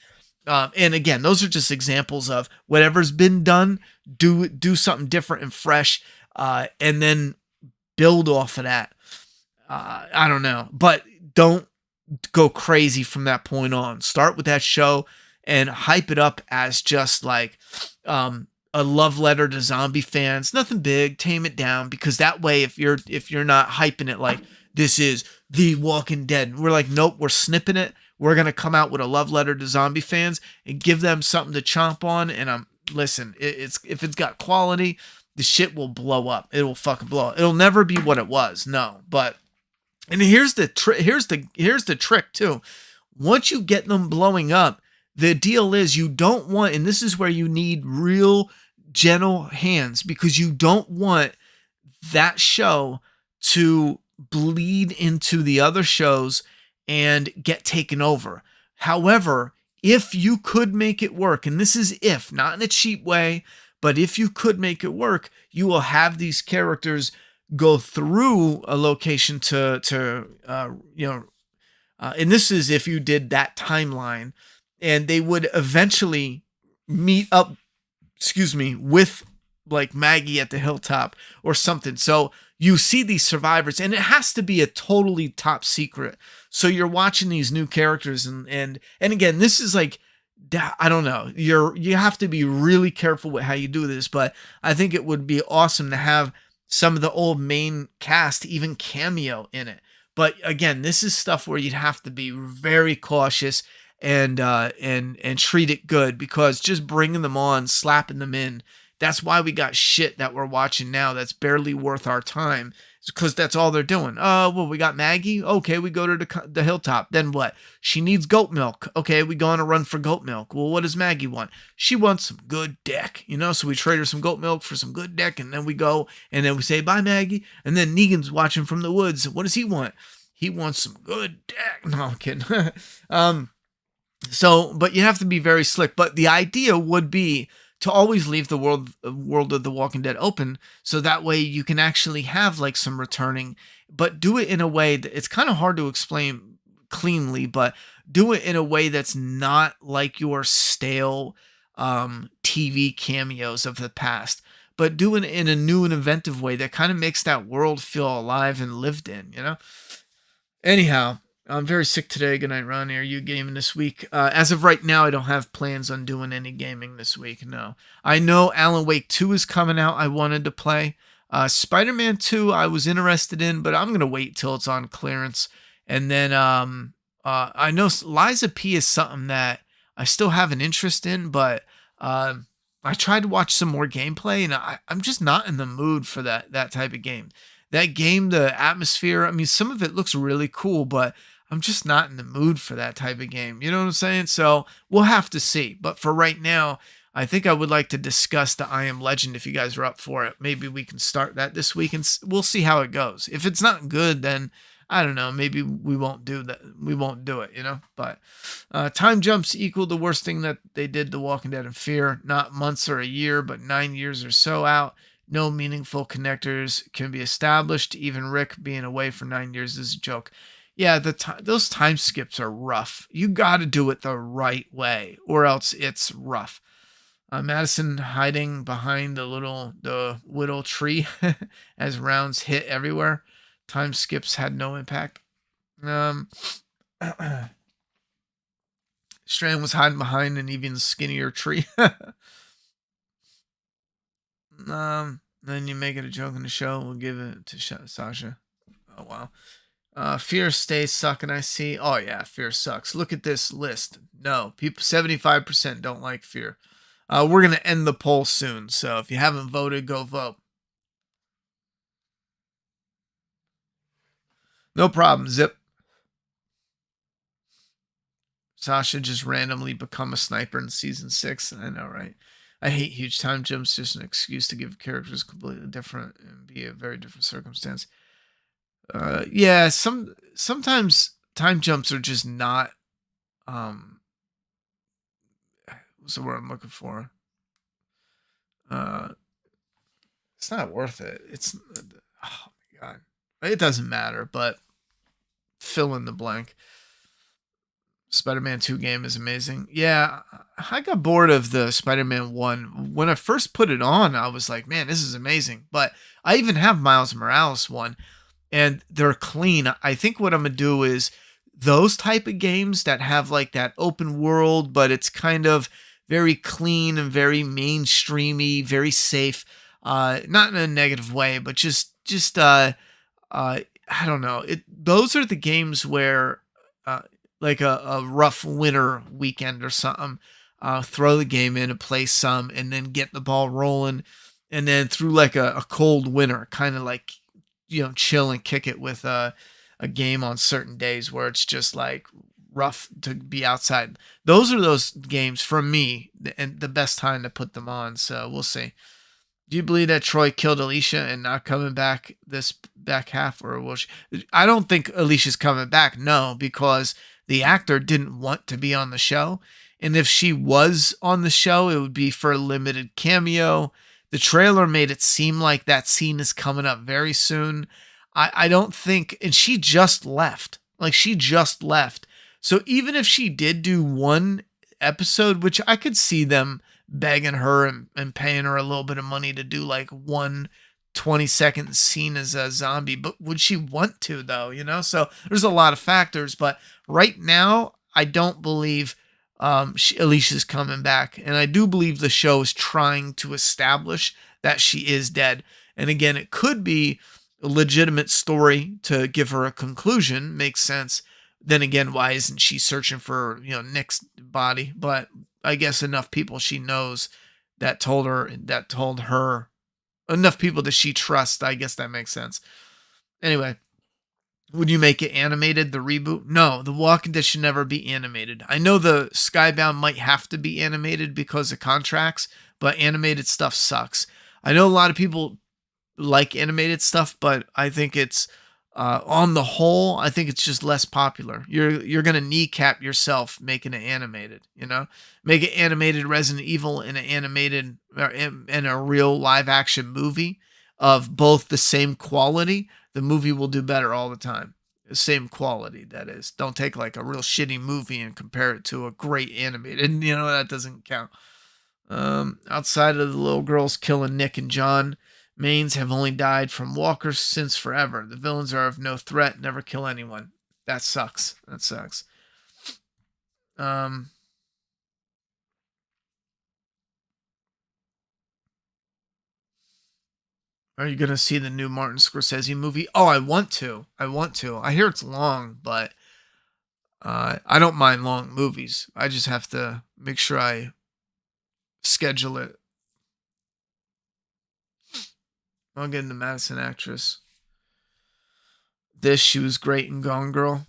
And again, those are just examples of whatever's been done, do something different and fresh. And then build off of that. I don't know, but don't go crazy from that point on. Start with that show and hype it up as just like a love letter to zombie fans. Nothing big, tame it down, because that way, if you're not hyping it like this is The Walking Dead, we're like, nope, we're snipping it. We're gonna come out with a love letter to zombie fans and give them something to chomp on. And listen, if it's got quality, the shit will blow up. It will fucking blow up. It'll never be what it was, no. But And here's the trick too. Once you get them blowing up, the deal is you don't want, and this is where you need real gentle hands, because you don't want that show to bleed into the other shows and get taken over. However, if you could make it work, and this is if, not in a cheap way, but if you could make it work, you will have these characters go through a location and this is if you did that timeline, and they would eventually meet up, with like Maggie at the hilltop or something. So you see these survivors, and it has to be a totally top secret. So you're watching these new characters, and again, this is like, I don't know, you have to be really careful with how you do this, but I think it would be awesome to have some of the old main cast even cameo in it. But again, this is stuff where you'd have to be very cautious and treat it good, because just bringing them on, slapping them in, that's why we got shit that we're watching now that's barely worth our time. It's because that's all they're doing. Oh, well, we got Maggie. Okay, we go to the hilltop. Then what? She needs goat milk. Okay, we go on a run for goat milk. Well, what does Maggie want? She wants some good dick, so we trade her some goat milk for some good dick, and then we go, and then we say, bye, Maggie. And then Negan's watching from the woods. What does he want? He wants some good dick. No, I'm kidding. But you have to be very slick. But the idea would be to always leave the world of The Walking Dead open, so that way you can actually have like some returning, but do it in a way that it's kind of hard to explain cleanly, but do it in a way that's not like your stale TV cameos of the past, but do it in a new and inventive way that kind of makes that world feel alive and lived in, Anyhow, I'm very sick today. Good night, Ronnie. Are you gaming this week? As of right now, I don't have plans on doing any gaming this week. No. I know Alan Wake 2 is coming out. I wanted to play. Spider-Man 2 I was interested in, but I'm going to wait till it's on clearance. And then I know Liza P is something that I still have an interest in, but I tried to watch some more gameplay, and I'm just not in the mood for that type of game. That game, the atmosphere, I mean, some of it looks really cool, but I'm just not in the mood for that type of game. You know what I'm saying? So we'll have to see. But for right now, I think I would like to discuss the I Am Legend if you guys are up for it. Maybe we can start that this week, and we'll see how it goes. If it's not good, then I don't know. Maybe we won't do that. We won't do it, But time jumps equal the worst thing that they did to Walking Dead and Fear. Not months or a year, but 9 years or so out. No meaningful connectors can be established. Even Rick being away for 9 years is a joke. Yeah, those time skips are rough. You got to do it the right way, or else it's rough. Madison hiding behind the widow tree as rounds hit everywhere. Time skips had no impact. Strand was hiding behind an even skinnier tree. Then you make it a joke in the show. We'll give it to Sasha. Oh, wow. Fear stays sucking, I see. Oh, yeah, Fear sucks. Look at this list. No, people, 75% don't like Fear. We're going to end the poll soon, so if you haven't voted, go vote. No problem, Zip. Sasha just randomly become a sniper in season 6. I know, right? I hate huge time jumps. Just an excuse to give characters completely different and be a very different circumstance. Yeah, sometimes time jumps are just not. What's the word I'm looking for? It's not worth it. It's oh my god, it doesn't matter. But fill in the blank. Spider-Man 2 game is amazing. Yeah, I got bored of the Spider-Man 1. When I first put it on, I was like, man, this is amazing. But I even have Miles Morales 1, and they're clean. I think what I'm going to do is those type of games that have like that open world, but it's kind of very clean and very mainstreamy, very safe. Not in a negative way, but just I don't know. Those are the games where like a rough winter weekend or something, throw the game in and play some, and then get the ball rolling, and then through like a cold winter, kind of like chill and kick it with a game on certain days where it's just like rough to be outside. Those are those games for me, and the best time to put them on. So we'll see. Do you believe that Troy killed Alicia and not coming back this back half, or will she? I don't think Alicia's coming back. No, because the actor didn't want to be on the show, and if she was on the show, it would be for a limited cameo. The trailer made it seem like that scene is coming up very soon. I don't think, and she just left. Like, she just left. So even if she did do one episode, which I could see them begging her and paying her a little bit of money to do like one 20-second scene as a zombie, but would she want to, though? So there's a lot of factors, but right now I don't believe Alicia's coming back, and I do believe the show is trying to establish that she is dead. And again, it could be a legitimate story to give her a conclusion. Makes sense. Then again, why isn't she searching for Nick's body? But I guess enough people she knows that told her enough people that she trusts. I guess that makes sense. Anyway, would you make it animated, the reboot? No, The Walking Dead should never be animated. I know the Skybound might have to be animated because of contracts, but animated stuff sucks. I know a lot of people like animated stuff, but I think it's on the whole, I think it's just less popular. You're gonna kneecap yourself making it animated. Make it animated Resident Evil in an animated in a real live action movie of both the same quality. The movie will do better all the time. The same quality, that is. Don't take like a real shitty movie and compare it to a great animated. That doesn't count. Outside of the little girls killing Nick and John, mains have only died from walkers since forever. The villains are of no threat, never kill anyone. That sucks. Are you going to see the new Martin Scorsese movie? Oh, I want to. I hear it's long, but I don't mind long movies. I just have to make sure I schedule it. I'll get into Madison actress. She was great in Gone Girl.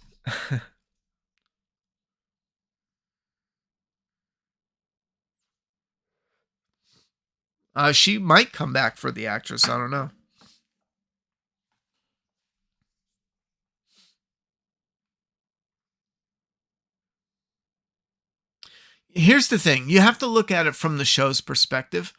She might come back for the actress. I don't know. Here's the thing. You have to look at it from the show's perspective.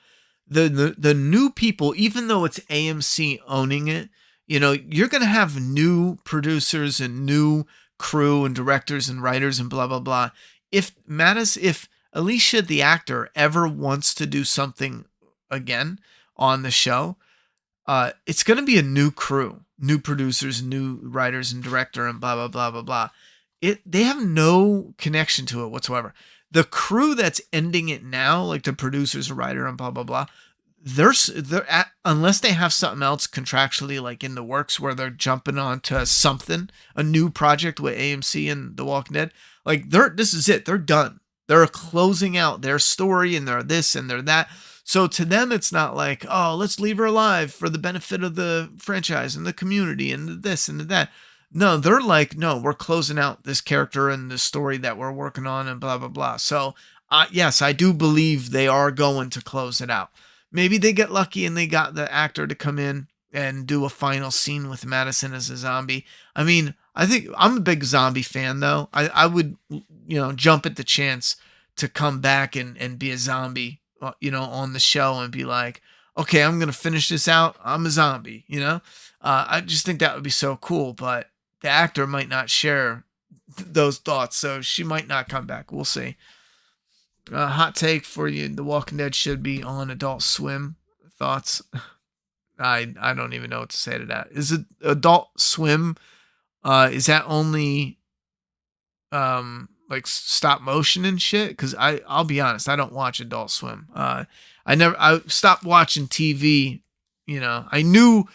The new people, even though it's AMC owning it, you're going to have new producers and new crew and directors and writers and blah, blah, blah. If Alicia, the actor, ever wants to do something again on the show, it's going to be a new crew, new producers, new writers and director and blah, blah, blah, blah, blah. They have no connection to it whatsoever. The crew that's ending it now, like the producers, writer, and blah, blah, blah, unless they have something else contractually like in the works where they're jumping onto something, a new project with AMC and The Walking Dead, like this is it. They're done. They're closing out their story and they're this and they're that. So to them, it's not like, oh, let's leave her alive for the benefit of the franchise and the community and this and that. No, they're like, no, we're closing out this character and the story that we're working on and blah, blah, blah. So, yes, I do believe they are going to close it out. Maybe they get lucky and they got the actor to come in and do a final scene with Madison as a zombie. I mean, I think I'm a big zombie fan, though. I would, jump at the chance to come back and be a zombie, on the show and be like, okay, I'm going to finish this out. I'm a zombie, I just think that would be so cool, but the actor might not share those thoughts, so she might not come back. We'll see. Hot take for you: The Walking Dead should be on Adult Swim. Thoughts? I don't even know what to say to that. Is it Adult Swim? Is that only like stop motion and shit? Because I'll be honest, I don't watch Adult Swim. I stopped watching TV. I knew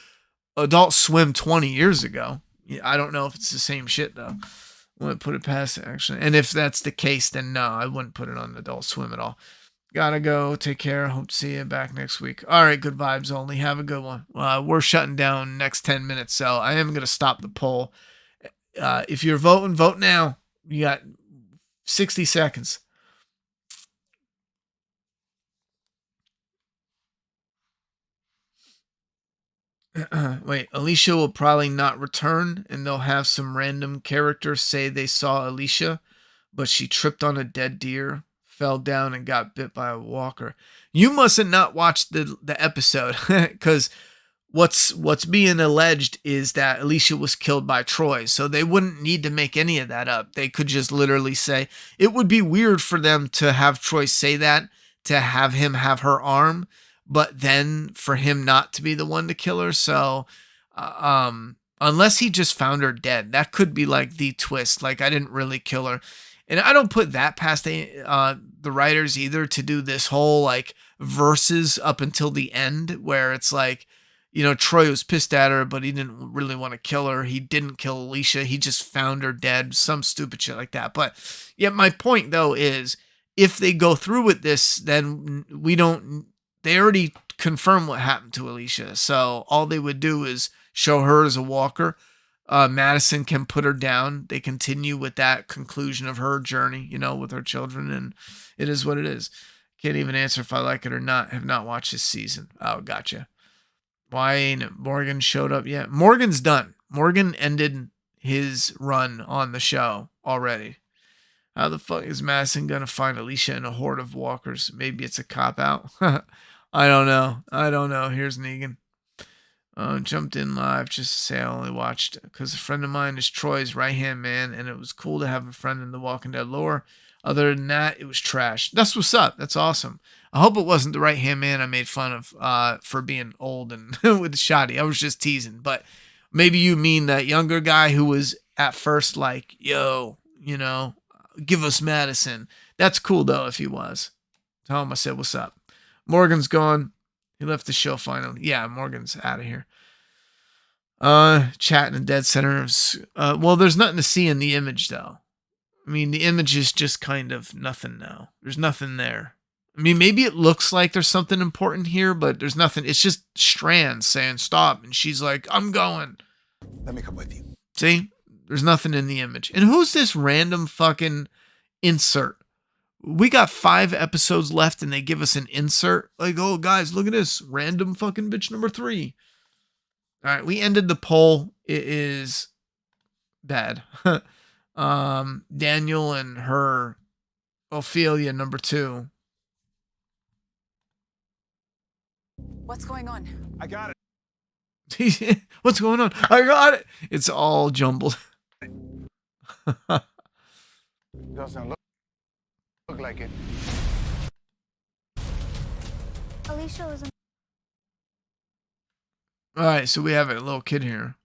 Adult Swim 20 years ago. I don't know if it's the same shit though. I wouldn't put it past it, actually. And if that's the case, then no, I wouldn't put it on Adult Swim at all. Gotta go. Take care. Hope to see you back next week. All right, good vibes only. Have a good one. We're shutting down next 10 minutes, so I am going to stop the poll. If you're voting, vote now. You got 60 seconds. Wait, Alicia will probably not return, and they'll have some random character say they saw Alicia, but she tripped on a dead deer, fell down, and got bit by a walker. You mustn't not watch the episode, because what's being alleged is that Alicia was killed by Troy, so they wouldn't need to make any of that up. They could just literally say, it would be weird for them to have Troy say that, to have him have her arm, but then for him not to be the one to kill her. So unless he just found her dead, that could be like the twist, like I didn't really kill her. And I don't put that past the writers either, to do this whole like verses up until the end, where it's like, you know, Troy was pissed at her, but he didn't really want to kill her. He didn't kill Alicia. He just found her dead, some stupid shit like that. But yeah, my point though is, if they go through with this, then they already confirmed what happened to Alicia. So all they would do is show her as a walker. Madison can put her down. They continue with that conclusion of her journey, you know, with her children. And it is what it is. Can't even answer if I like it or not. Have not watched this season. Oh, gotcha. Why ain't Morgan showed up yet? Morgan's done. Morgan ended his run on the show already. How the fuck is Madison gonna find Alicia in a horde of walkers? Maybe it's a cop-out. I don't know. Here's Negan. Jumped in live just to say I only watched because a friend of mine is Troy's right-hand man, and it was cool to have a friend in the Walking Dead lore. Other than that, it was trash. That's what's up. That's awesome. I hope it wasn't the right-hand man I made fun of for being old and with shoddy. I was just teasing. But maybe you mean that younger guy who was at first like, yo, you know, give us Madison. That's cool, though, if he was. Tell him I said, what's up? Morgan's gone. He left the show finally. Yeah, Morgan's out of here. Chat in the dead center. Well, there's nothing to see in the image, though. I mean, the image is just kind of nothing now. There's nothing there. I mean, maybe it looks like there's something important here, but there's nothing. It's just Strand saying stop, and she's like, I'm going. Let me come with you. See? There's nothing in the image. And who's this random fucking insert? We got 5 episodes left, and they give us an insert. Like, oh, guys, look at this. Random fucking bitch number 3. All right, we ended the poll. It is bad. Daniel and her Ophelia number 2. What's going on? I got it. What's going on? I got it. It's all jumbled. Doesn't look like it. Alicia was in All right, so we have a little kid here.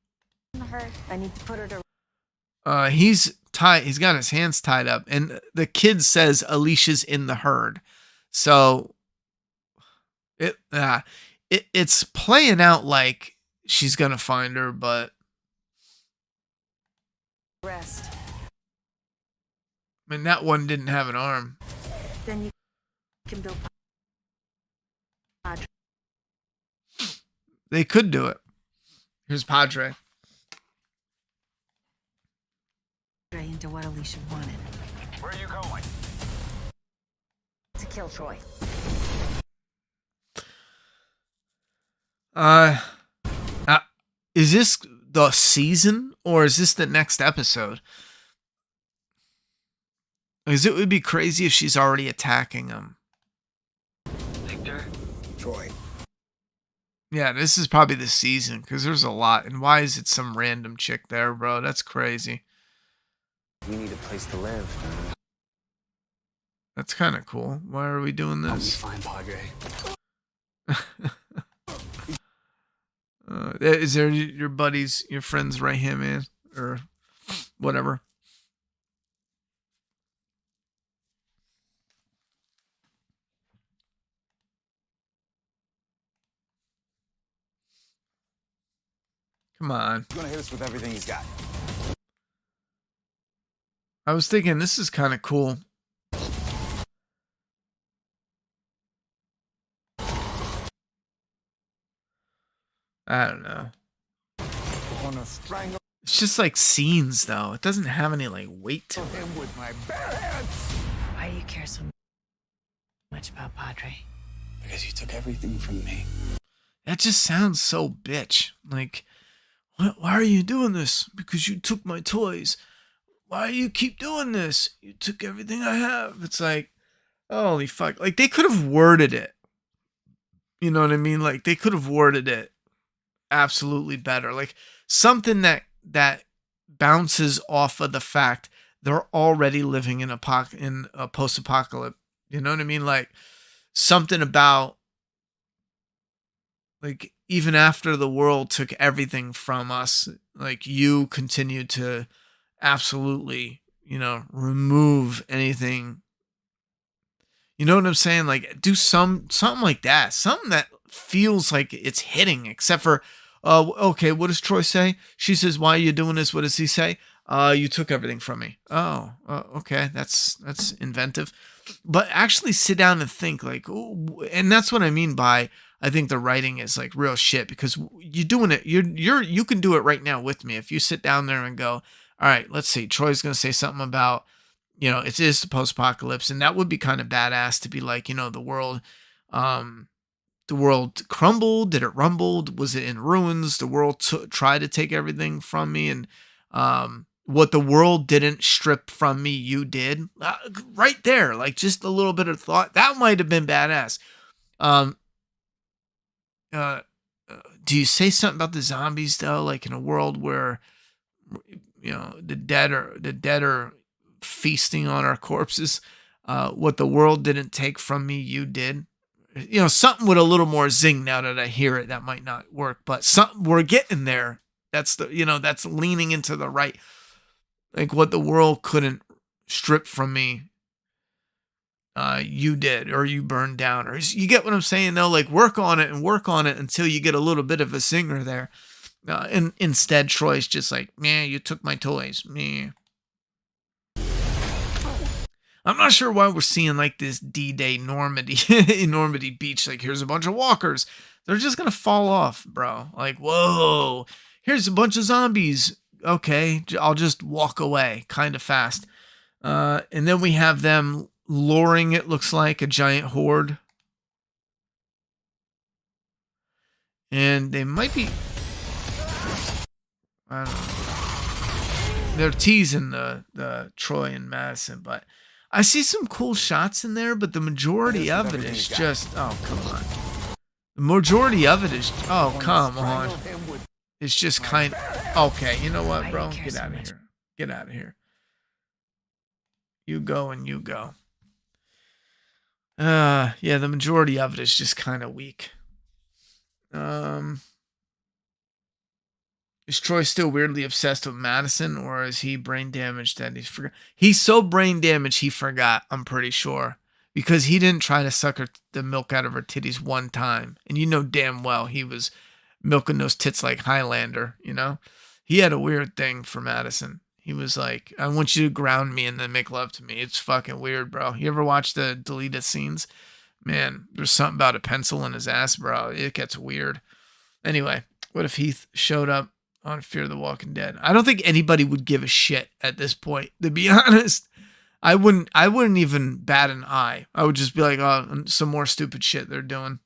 the herd. I need to put her to He's tied. He's got his hands tied up, and the kid says Alicia's in the herd. So it's playing out like she's gonna find her, but rest. I mean, that one didn't have an arm. Then you can build Padre They could do it. Here's Padre. into what Alicia wanted. Where are you going? To kill Troy. Is this the season or is this the next episode? Because it would be crazy if she's already attacking him. Victor. Troy. Yeah, this is probably the season because there's a lot. And why is it some random chick there, bro? That's crazy. We need a place to live. That's kind of cool. Why are we doing I'll be this? fine, Padre. Is there your buddies, your friend's right hand man, or whatever? Come on. He's gonna hit us with everything he's got. I was thinking this is kind of cool. I don't know. We're gonna strangle. It's just like scenes, though. It doesn't have any like weight to it. Why do you care so much about Padre? Because you took everything from me. That just sounds so bitch. Like, why are you doing this? Because you took my toys. Why do you keep doing this? You took everything I have. It's like, holy fuck. Like, they could have worded it. You know what I mean? Like, they could have worded it absolutely better. Like, something that bounces off of the fact they're already living in a post-apocalypse. You know what I mean? Like, something about, like, even after the world took everything from us, like, you continue to absolutely, remove anything. You know what I'm saying? Like, do something like that. Something that feels like it's hitting, except for, okay, what does Troy say? She says, why are you doing this? What does he say? You took everything from me. Oh, okay. That's inventive. But actually sit down and think, like, ooh, and that's what I mean by, I think the writing is like real shit, because you're doing it. You can do it right now with me. If you sit down there and go, all right, let's see, Troy's going to say something about, it is the post-apocalypse, and that would be kind of badass to be like, the world crumbled. Did it rumbled? Was it in ruins? The world tried to take everything from me, and what the world didn't strip from me, you did. Right there, like, just a little bit of thought. That might have been badass. Do you say something about the zombies, though? Like, in a world where, the dead are feasting on our corpses. What the world didn't take from me, you did. Something with a little more zing. Now that I hear it, that might not work, but something, we're getting there. That's that's leaning into the right. Like, what the world couldn't strip from me, you did, or you burned down, or you get what I'm saying, though? Like, work on it until you get a little bit of a zinger there. And instead, Troy's just like, man, you took my toys. Meh. I'm not sure why we're seeing like this D-Day Normandy in Normandy Beach. Like, here's a bunch of walkers. They're just going to fall off, bro. Like, whoa, here's a bunch of zombies. Okay, I'll just walk away kind of fast. And then we have them luring, it looks like, a giant horde. And they might be, I don't know. They're teasing the Troy and Madison, but I see some cool shots in there, but the majority of it is just, oh, come on. The majority of it is, oh, come on. It's just kind of, okay, you know what, bro? Get out of here. Get out of here. You go and you go. Yeah, the majority of it is just kind of weak. Is Troy still weirdly obsessed with Madison, or is he brain damaged that he's forgot? He's so brain damaged he forgot, I'm pretty sure. Because he didn't try to suck the milk out of her titties one time. And you know damn well he was milking those tits like Highlander, He had a weird thing for Madison. He was like, I want you to ground me and then make love to me. It's fucking weird, bro. You ever watch the deleted scenes? Man, there's something about a pencil in his ass, bro. It gets weird. Anyway, what if Heath showed up on Fear the Walking Dead? I don't think anybody would give a shit at this point, to be honest. I wouldn't even bat an eye. I would just be like, oh, some more stupid shit they're doing.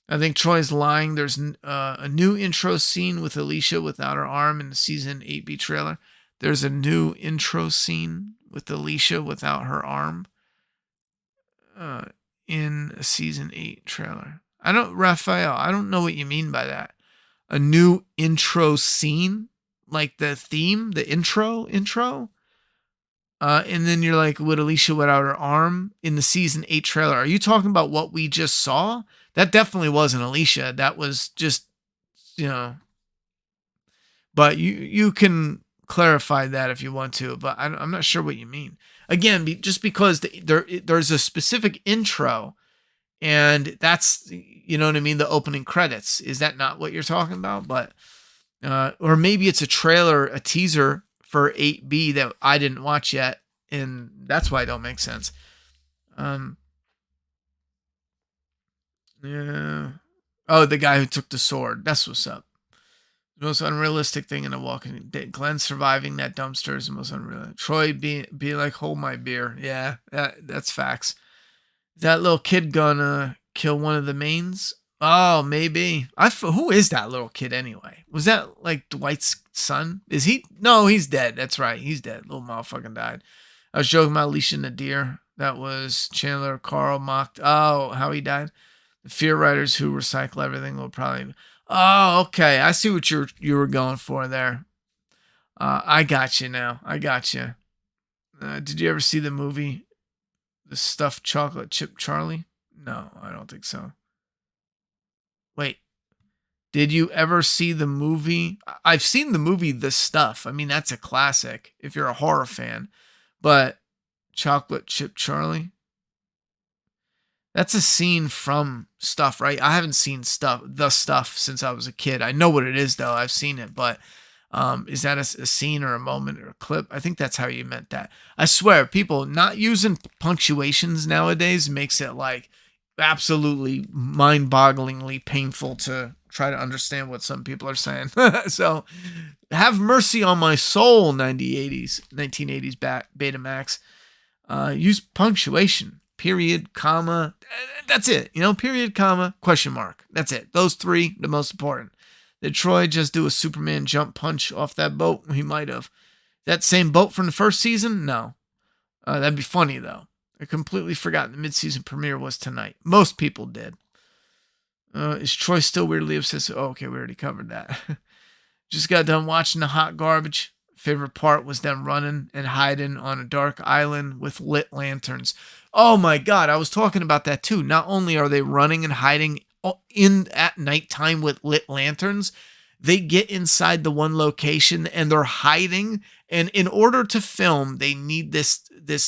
I think Troy's lying. There's a new intro scene with Alicia without her arm in the season 8B trailer. There's a new intro scene with Alicia without her arm in a season 8 trailer. Raphael, I don't know what you mean by that. A new intro scene? Like the theme? The intro? And then you're like, with Alicia without her arm in the season 8 trailer. Are you talking about what we just saw? That definitely wasn't Alicia. That was just, But you can clarify that if you want to, but I'm not sure what you mean. Again, just because there's a specific intro, and that's, you know what I mean, the opening credits. Is that not what you're talking about? But or maybe it's a trailer, a teaser for 8B that I didn't watch yet, and that's why it don't make sense. Yeah. Oh, the guy who took the sword. That's what's up. The most unrealistic thing in The Walking Dead. Glenn surviving that dumpster is the most unrealistic. Troy being like, hold my beer. Yeah, that's facts. Is that little kid gonna kill one of the mains? Oh, maybe. Who is that little kid anyway? Was that like Dwight's son? Is he? No, he's dead. That's right. He's dead. Little motherfucking died. I was joking about Alicia Nadir. That was Chandler Carl mocked. Oh, how he died. The fear writers who recycle everything will probably. Oh, okay. I see what you were going for there. I got you now. I got you. Did you ever see the movie, The Stuffed Chocolate Chip Charlie? No, I don't think so. Wait. Did you ever see the movie? I've seen the movie The Stuff. I mean, that's a classic if you're a horror fan. But Chocolate Chip Charlie? That's a scene from Stuff, right? I haven't seen The Stuff since I was a kid. I know what it is, though. I've seen it. But is that a scene or a moment or a clip? I think that's how you meant that. I swear, people not using punctuations nowadays makes it like absolutely mind-bogglingly painful to try to understand what some people are saying. So have mercy on my soul, 1980s Betamax. Use punctuation. Period, comma. That's it. Period, comma, question mark. That's it. Those three, the most important. Did Troy just do a Superman jump punch off that boat? He might have. That same boat from the first season? No. That'd be funny, though. I completely forgot the mid-season premiere was tonight. Most people did. Is Troy still weirdly obsessed? Oh, okay, we already covered that. Just got done watching The Hot Garbage. Favorite part was them running and hiding on a dark island with lit lanterns. Oh my God, I was talking about that too. Not only are they running and hiding at nighttime with lit lanterns, they get inside the one location and they're hiding. And in order to film, they need this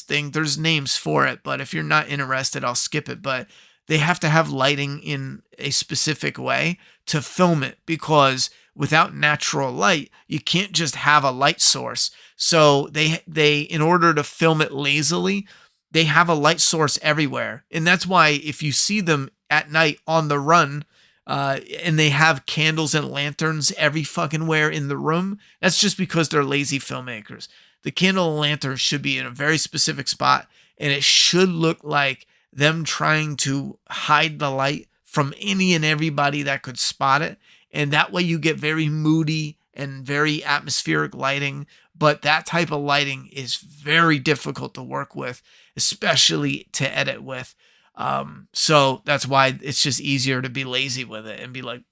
thing. There's names for it, but if you're not interested, I'll skip it. But they have to have lighting in a specific way to film it, because without natural light, you can't just have a light source. So they in order to film it lazily, they have a light source everywhere. And that's why if you see them at night on the run, and they have candles and lanterns every fucking where in the room, that's just because they're lazy filmmakers. The candle and lantern should be in a very specific spot, and it should look like them trying to hide the light from any and everybody that could spot it. And that way you get very moody and very atmospheric lighting. But that type of lighting is very difficult to work with, especially to edit with. So that's why it's just easier to be lazy with it and be like,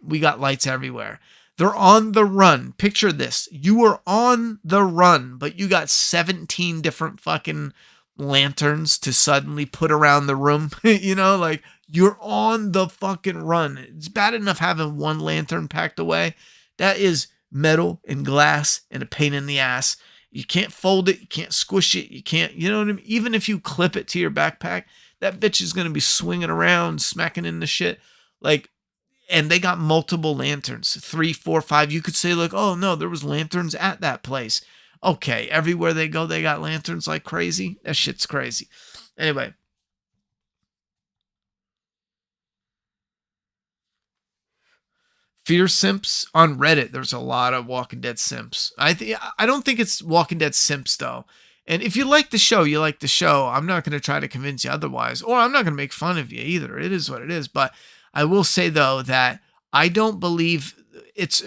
we got lights everywhere. They're on the run. Picture this. You are on the run, but you got 17 different fucking lanterns to suddenly put around the room. Like you're on the fucking run. It's bad enough having one lantern packed away. That is metal and glass and a pain in the ass. You can't fold it. You can't squish it. You can't, what I mean? Even if you clip it to your backpack, that bitch is going to be swinging around, smacking in the shit. Like, and they got multiple lanterns, 3, 4, 5. You could say like, oh no, there was lanterns at that place. Okay, everywhere they go, they got lanterns like crazy. That shit's crazy. Anyway. Fear simps on Reddit. There's a lot of Walking Dead simps. I don't think it's Walking Dead simps though. And if you like the show, you like the show. I'm not going to try to convince you otherwise, or I'm not going to make fun of you either. It is what it is. But I will say though that I don't believe that's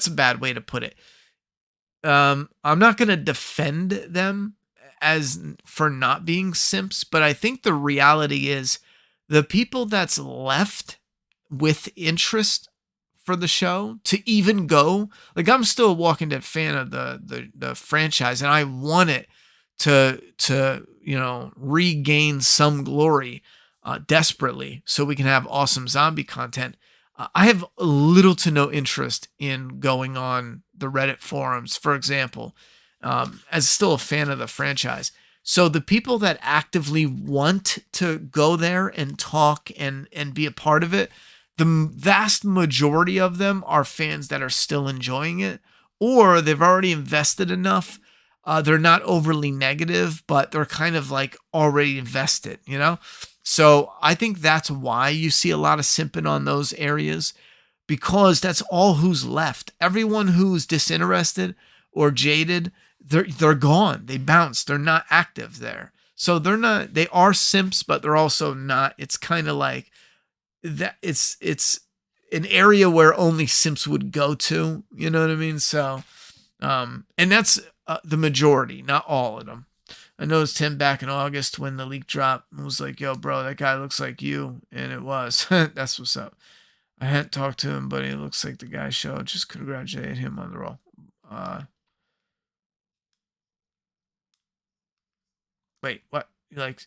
a bad way to put it. I'm not going to defend them as for not being simps, but I think the reality is the people that's left with interest for the show to even go, like I'm still a Walking Dead fan of the franchise, and I want it to regain some glory desperately so we can have awesome zombie content. I have little to no interest in going on the Reddit forums, for example, as still a fan of the franchise. So the people that actively want to go there and talk and be a part of it, the vast majority of them are fans that are still enjoying it, or they've already invested enough. They're not overly negative, but they're kind of like already invested, So I think that's why you see a lot of simping on those areas. because that's all who's left. Everyone who's disinterested or jaded, they're gone. They bounced. They're not active there. So they are simps, but they're also not. It's kind of like that. It's an area where only simps would go to, you know what I mean? So, and that's the majority, not all of them. I noticed him back in August when the leak dropped and was like, yo, bro, that guy looks like you. And it was. That's what's up. I hadn't talked to him, but he looks like the guy showed. Just congratulate him on the role. Wait, what? Wait.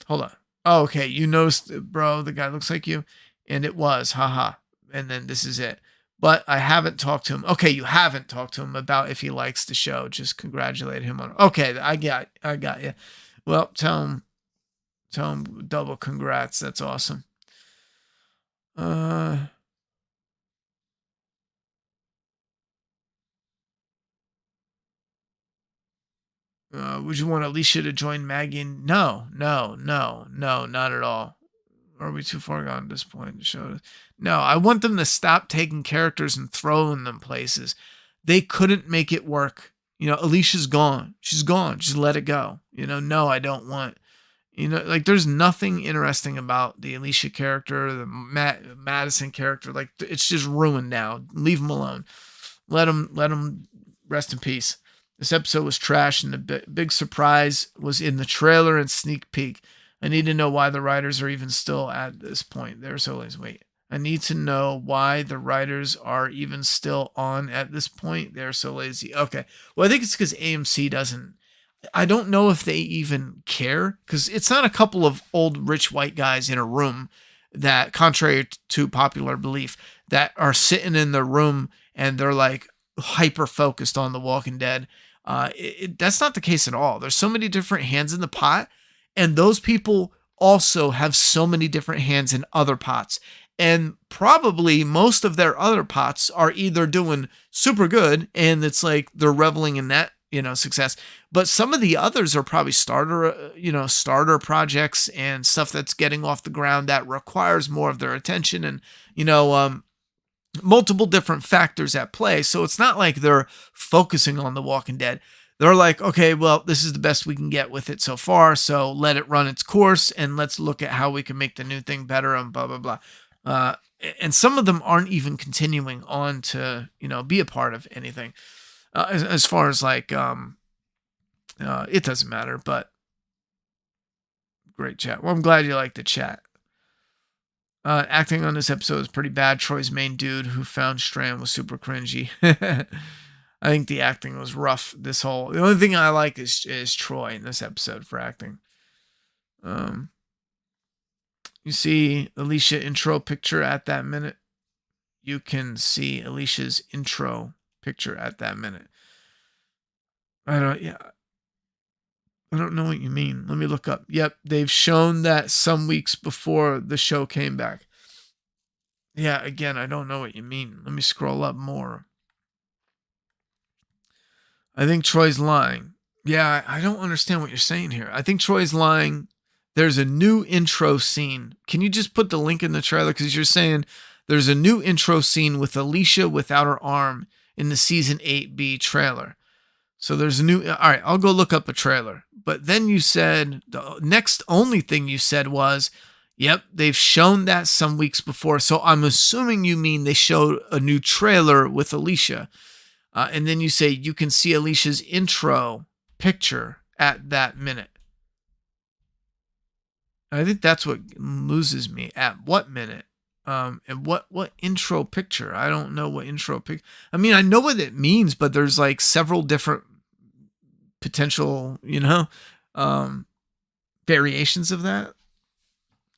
Hold on. Oh, okay. You noticed, bro, the guy looks like you. And it was. Haha. And then this is it. But I haven't talked to him. Okay, you haven't talked to him about if he likes the show. Just congratulate him on. Okay, I got you. Well, tell him double congrats. That's awesome. Would you want Alicia to join Maggie? No, not at all. Are we too far gone at this point to show? No, I want them to stop taking characters and throwing them places. They couldn't make it work. Alicia's gone. She's gone. Just let it go. No, I don't want. Like there's nothing interesting about the Alicia character, the Madison character. Like it's just ruined now. Leave them alone. Let them rest in peace. This episode was trash, and the big surprise was in the trailer and sneak peek. I need to know why the writers are even still at this point. I need to know why the writers are even still on at this point. They're so lazy. Okay. Well, I think it's because AMC doesn't. I don't know if they even care, because it's not a couple of old rich white guys in a room that, contrary to popular belief, that are sitting in the room and they're like hyper focused on The Walking Dead. That's not the case at all. There's so many different hands in the pot, and those people also have so many different hands in other pots. And probably most of their other pots are either doing super good and it's like they're reveling in that, success. But some of the others are probably starter projects and stuff that's getting off the ground that requires more of their attention and, multiple different factors at play. So it's not like they're focusing on The Walking Dead. They're like, okay, well, this is the best we can get with it so far. So let it run its course and let's look at how we can make the new thing better and blah, blah, blah. And some of them aren't even continuing on to, be a part of anything. As far as like, it doesn't matter, but great chat. Well, I'm glad you liked the chat. Acting on this episode is pretty bad. Troy's main dude who found Strand was super cringy. I think the acting was rough. The only thing I like is Troy in this episode for acting. You see Alicia intro picture at that minute. You can see Alicia's intro picture at that minute. I don't know what you mean. Let me look up. Yep, they've shown that some weeks before the show came back. Yeah, again, I don't know what you mean. Let me scroll up more. I think Troy's lying. Yeah, I don't understand what you're saying here. I think Troy's lying. There's a new intro scene. Can you just put the link in the trailer? Because you're saying there's a new intro scene with Alicia without her arm in the season 8B trailer. So there's a new. All right, I'll go look up a trailer. But then you said the next only thing you said was, yep, they've shown that some weeks before. So I'm assuming you mean they showed a new trailer with Alicia. And then you say you can see Alicia's intro picture at that minute. I think that's what loses me. At what minute? And what intro picture? I don't know what intro picture. I mean, I know what it means, but there's like several different potential, variations of that.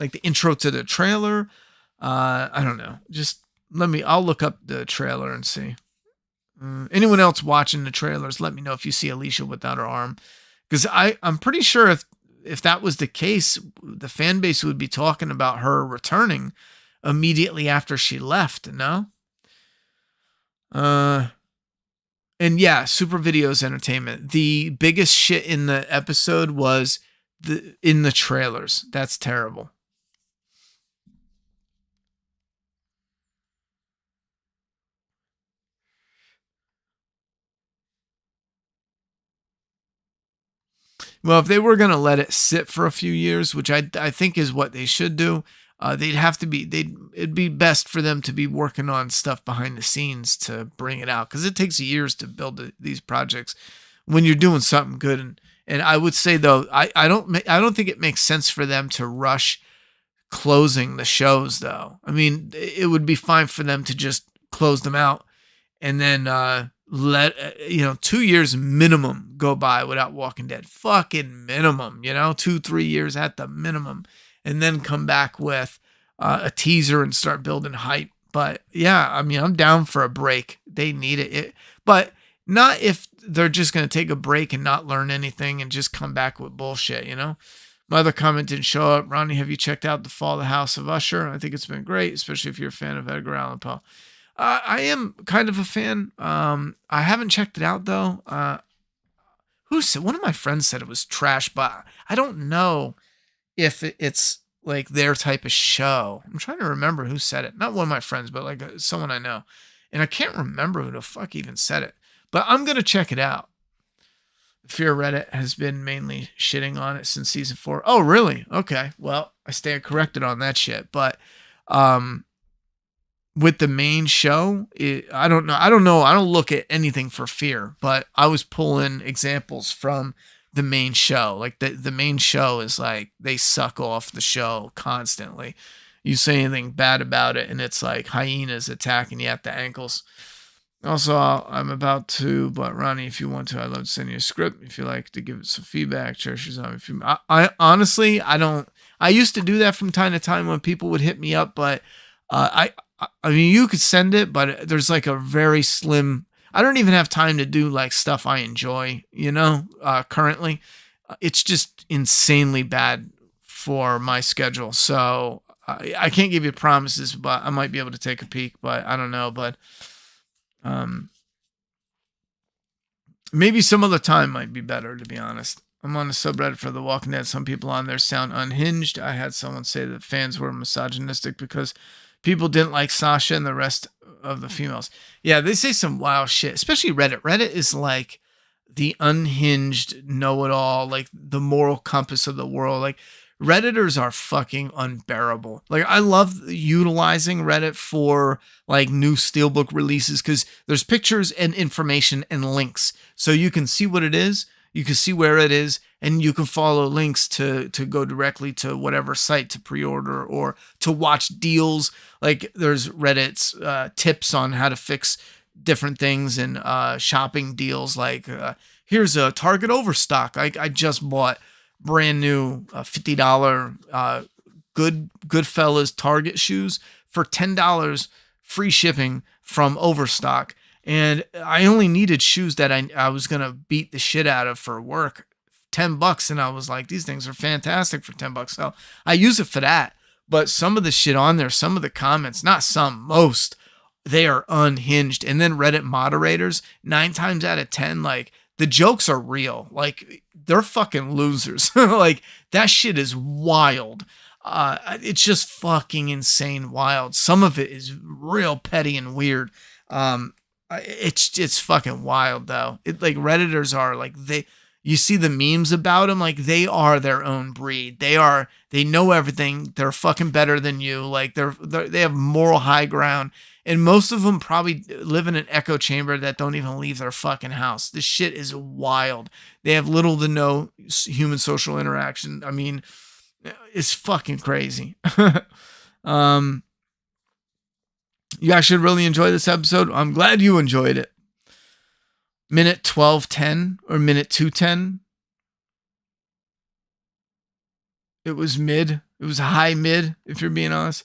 Like the intro to the trailer. I don't know. Just I'll look up the trailer and see. Anyone else watching the trailers, let me know if you see Alicia without her arm. Because I'm pretty sure if that was the case, the fan base would be talking about her returning immediately after she left, no? And yeah, Super Videos Entertainment. The biggest shit in the episode was in the trailers. That's terrible. Well, if they were going to let it sit for a few years, which I think is what they should do, it'd be best for them to be working on stuff behind the scenes to bring it out, because it takes years to build these projects when you're doing something good. And I would say though, I don't think it makes sense for them to rush closing the shows though. I mean, it would be fine for them to just close them out and then let 2 years minimum go by without Walking Dead. Fucking minimum, 2-3 years at the minimum, and then come back with a teaser and start building hype. But yeah, I mean, I'm down for a break. They need it, but not if they're just going to take a break and not learn anything and just come back with bullshit. My other comment didn't show up. Ronnie, have you checked out The Fall of the House of Usher? I think it's been great, especially if you're a fan of Edgar Allan Poe. I am kind of a fan. I haven't checked it out though. Who said? One of my friends said it was trash, but I don't know if it's like their type of show. I'm trying to remember who said it. Not one of my friends, but like someone I know. And I can't remember who the fuck even said it. But I'm going to check it out. Fear Reddit has been mainly shitting on it since season 4. Oh, really? Okay. Well, I stand corrected on that shit. But with the main show, I don't know. I don't look at anything for Fear, but I was pulling examples from the main show. Like the main show is like they suck off the show constantly. You say anything bad about it, and it's like hyenas attacking you at the ankles. Also, I'm about to, but Ronnie, if you want to, I'd love to send you a script if you like to give it some feedback. Cherish's on. I honestly, I don't. I used to do that from time to time when people would hit me up, but I mean, you could send it, but there's like a very slim. I don't even have time to do like stuff I enjoy. Currently, it's just insanely bad for my schedule. So I can't give you promises, but I might be able to take a peek. But I don't know, but. Maybe some other time might be better, to be honest. I'm on a subreddit for The Walking Dead. Some people on there sound unhinged. I had someone say that fans were misogynistic because people didn't like Sasha and the rest of the females. Yeah, they say some wild shit, especially Reddit. Reddit is like the unhinged know-it-all, like the moral compass of the world. Like Redditors are fucking unbearable. Like I love utilizing Reddit for like new Steelbook releases because there's pictures and information and links. So you can see what it is, you can see where it is, and you can follow links to go directly to whatever site to pre-order or to watch deals. Like there's Reddit's tips on how to fix different things and shopping deals. Like here's a Target overstock. I just bought brand new $50 Goodfellas Target shoes for $10 free shipping from Overstock. And I only needed shoes that I was going to beat the shit out of for work. $10. And I was like, these things are fantastic for $10. So I use it for that. But some of the shit on there, some of the comments, not some, most, they are unhinged. And then Reddit moderators, 9 times out of 10, like the jokes are real. Like they're fucking losers. Like that shit is wild. It's just fucking insane wild. Some of it is real petty and weird. It's fucking wild though. Like Redditors are like you see the memes about them, like they are their own breed. They know everything. They're fucking better than you. Like they have moral high ground. And most of them probably live in an echo chamber that don't even leave their fucking house. This shit is wild. They have little to no human social interaction. I mean, it's fucking crazy. You guys should really enjoy this episode. I'm glad you enjoyed it. Minute 12:10 or minute 2:10. It was mid. It was high mid, if you're being honest.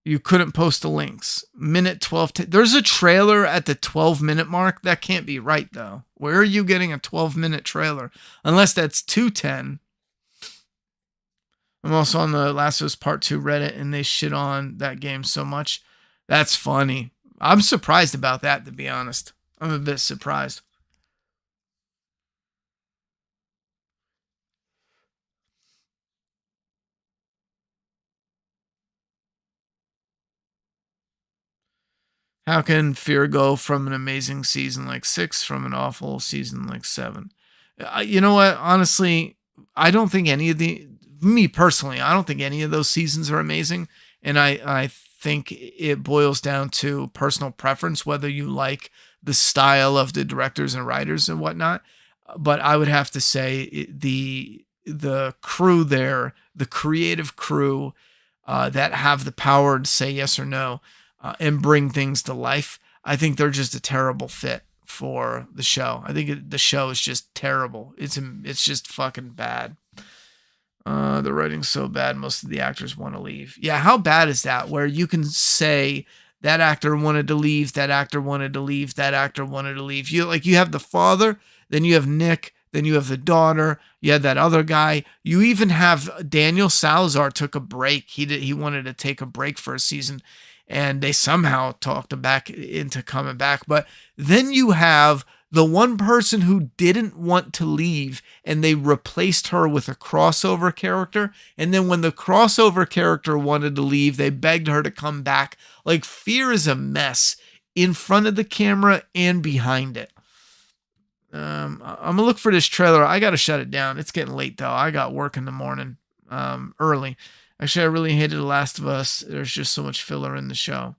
You couldn't post the links. Minute 12:10. There's a trailer at the 12-minute mark. That can't be right, though. Where are you getting a 12-minute trailer? Unless that's 2:10. I'm also on the Last of Us Part 2 Reddit, and they shit on that game so much. That's funny. I'm surprised about that, to be honest. I'm a bit surprised. How can Fear go from an amazing season like 6 from an awful season like 7? You know what? Honestly, I don't think me personally, I don't think any of those seasons are amazing. And I think it boils down to personal preference, whether you like the style of the directors and writers and whatnot. But I would have to say the crew there, the creative crew that have the power to say yes or no and bring things to life, I think they're just a terrible fit for the show. I think the show is just terrible. It's just fucking bad. The writing's so bad, most of the actors want to leave. Yeah, how bad is that? Where you can say that actor wanted to leave, that actor wanted to leave, that actor wanted to leave. You have the father, then you have Nick, then you have the daughter, you had that other guy. You even have Daniel Salazar took a break. He wanted to take a break for a season, and they somehow talked him back into coming back. But then you have the one person who didn't want to leave, and they replaced her with a crossover character. And then when the crossover character wanted to leave, they begged her to come back. Like, Fear is a mess in front of the camera and behind it. I'm gonna look for this trailer. I gotta shut it down. It's getting late though. I got work in the morning, early. Actually, I really hated The Last of Us. There's just so much filler in the show.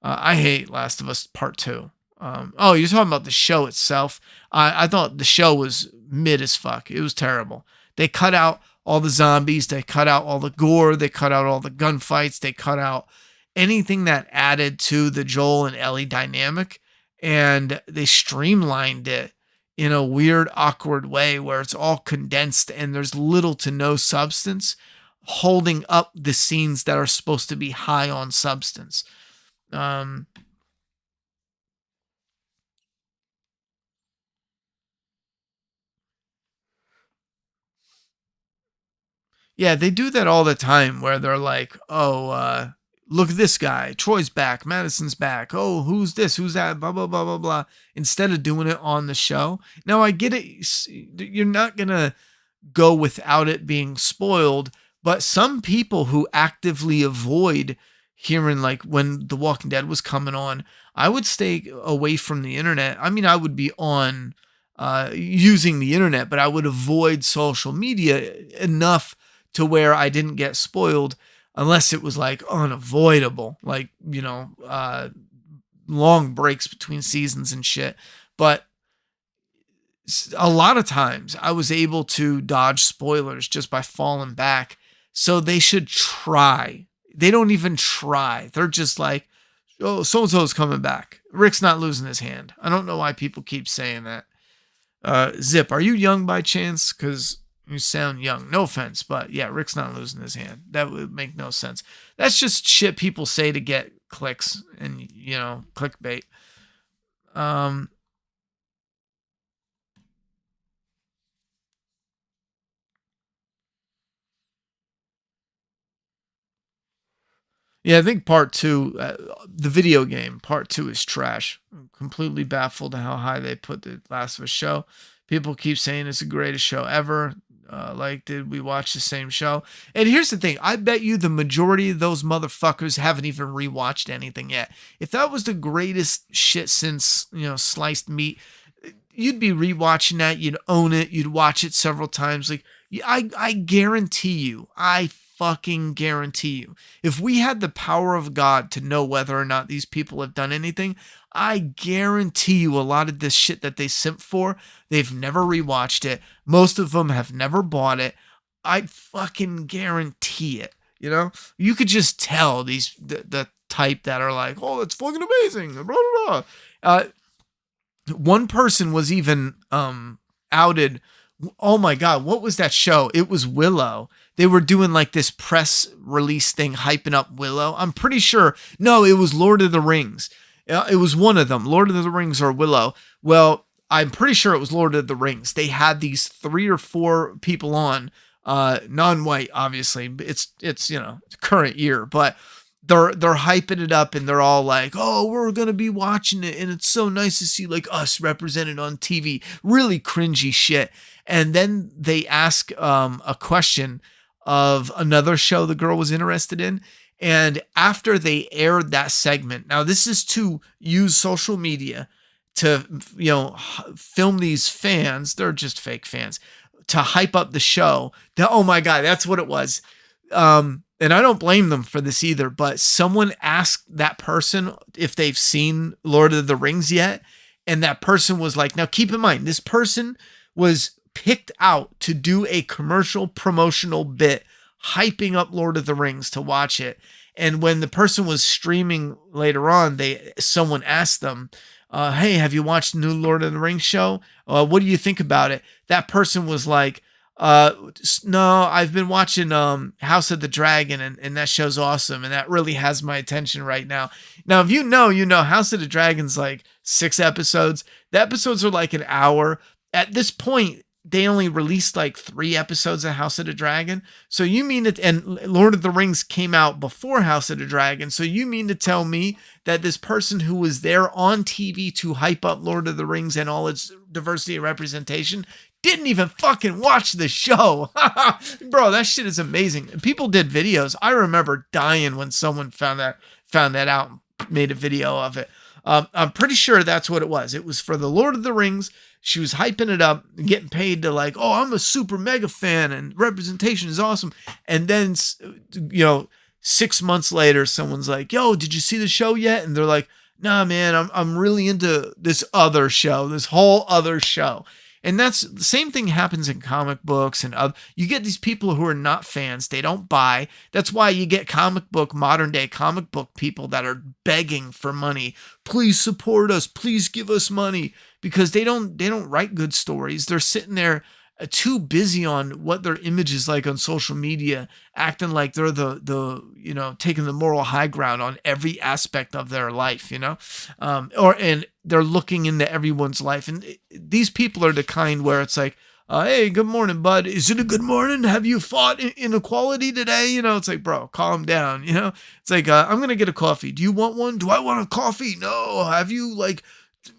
I hate Last of Us Part 2. Oh, you're talking about the show itself. I thought the show was mid as fuck. It was terrible. They cut out all the zombies. They cut out all the gore. They cut out all the gunfights. They cut out anything that added to the Joel and Ellie dynamic. And they streamlined it in a weird, awkward way where it's all condensed and there's little to no substance holding up the scenes that are supposed to be high on substance. Yeah, they do that all the time where they're like, oh, look at this guy. Troy's back. Madison's back. Oh, who's this? Who's that? Blah, blah, blah, blah, blah. Instead of doing it on the show. Now, I get it. You're not going to go without it being spoiled. But some people who actively avoid hearing, like when The Walking Dead was coming on, I would stay away from the internet. I mean, I would be on using the internet, but I would avoid social media enough to where I didn't get spoiled unless it was like unavoidable, like, long breaks between seasons and shit. But a lot of times I was able to dodge spoilers just by falling back. So they should try. They don't even try. They're just like, oh, so-and-so's coming back. Rick's not losing his hand. I don't know why people keep saying that. Zip, are you young by chance? Because you sound young. No offense, but yeah, Rick's not losing his hand. That would make no sense. That's just shit people say to get clicks and, clickbait. Yeah, I think part 2, the video game, part 2 is trash. I'm completely baffled at how high they put the Last of Us show. People keep saying it's the greatest show ever. Did we watch the same show? And here's the thing. I bet you the majority of those motherfuckers haven't even rewatched anything yet. If that was the greatest shit since, sliced meat, you'd be rewatching that. You'd own it. You'd watch it several times. Like, I guarantee you, I fucking guarantee you, if we had the power of God to know whether or not these people have done anything, I guarantee you a lot of this shit that they simp for, they've never rewatched it. Most of them have never bought it. I fucking guarantee it. You could just tell the type that are like, oh, it's fucking amazing. Blah, blah, blah. One person was even outed. Oh my God, what was that show? It was Willow. They were doing like this press release thing, hyping up Willow. I'm pretty sure. No, it was Lord of the Rings. It was one of them, Lord of the Rings or Willow. Well, I'm pretty sure it was Lord of the Rings. They had these 3 or 4 people on, non-white, obviously. It's current year, but they're hyping it up and they're all like, oh, we're going to be watching it. And it's so nice to see like us represented on TV. Really cringy shit. And then they ask a question of another show the girl was interested in. And after they aired that segment, now this is to use social media to, film these fans. They're just fake fans to hype up the show. Oh my God, that's what it was. And I don't blame them for this either, but someone asked that person if they've seen Lord of the Rings yet. And that person was like, now keep in mind, this person was picked out to do a commercial promotional bit, hyping up Lord of the Rings to watch it. And when the person was streaming later on, someone asked them, hey, have you watched the new Lord of the Rings show? What do you think about it? That person was like, no, I've been watching House of the Dragon, and that show's awesome, and that really has my attention right now. Now, if you know, House of the Dragon's like 6 episodes. The episodes are like an hour. At this point, they only released like 3 episodes of House of the Dragon. So you mean that, and Lord of the Rings came out before House of the Dragon. So you mean to tell me that this person who was there on TV to hype up Lord of the Rings and all its diversity and representation didn't even fucking watch the show? Bro, that shit is amazing. People did videos. I remember dying when someone found that out and made a video of it. I'm pretty sure that's what it was. It was for the Lord of the Rings. She was hyping it up, getting paid to like, oh, I'm a super mega fan and representation is awesome. And then, 6 months later, someone's like, yo, did you see the show yet? And they're like, nah, man, I'm really into this other show, this whole other show. And that's the same thing happens in comic books and you get these people who are not fans. They don't buy. That's why you get modern day comic book people that are begging for money. Please support us. Please give us money, because they don't write good stories. They're sitting there too busy on what their image is like on social media, acting like they're the taking the moral high ground on every aspect of their life, and they're looking into everyone's life. And these people are the kind where it's like, hey, good morning, bud. Is it a good morning? Have you fought inequality today? It's like, bro, calm down. It's like, I'm going to get a coffee. Do you want one? Do I want a coffee? No. Have you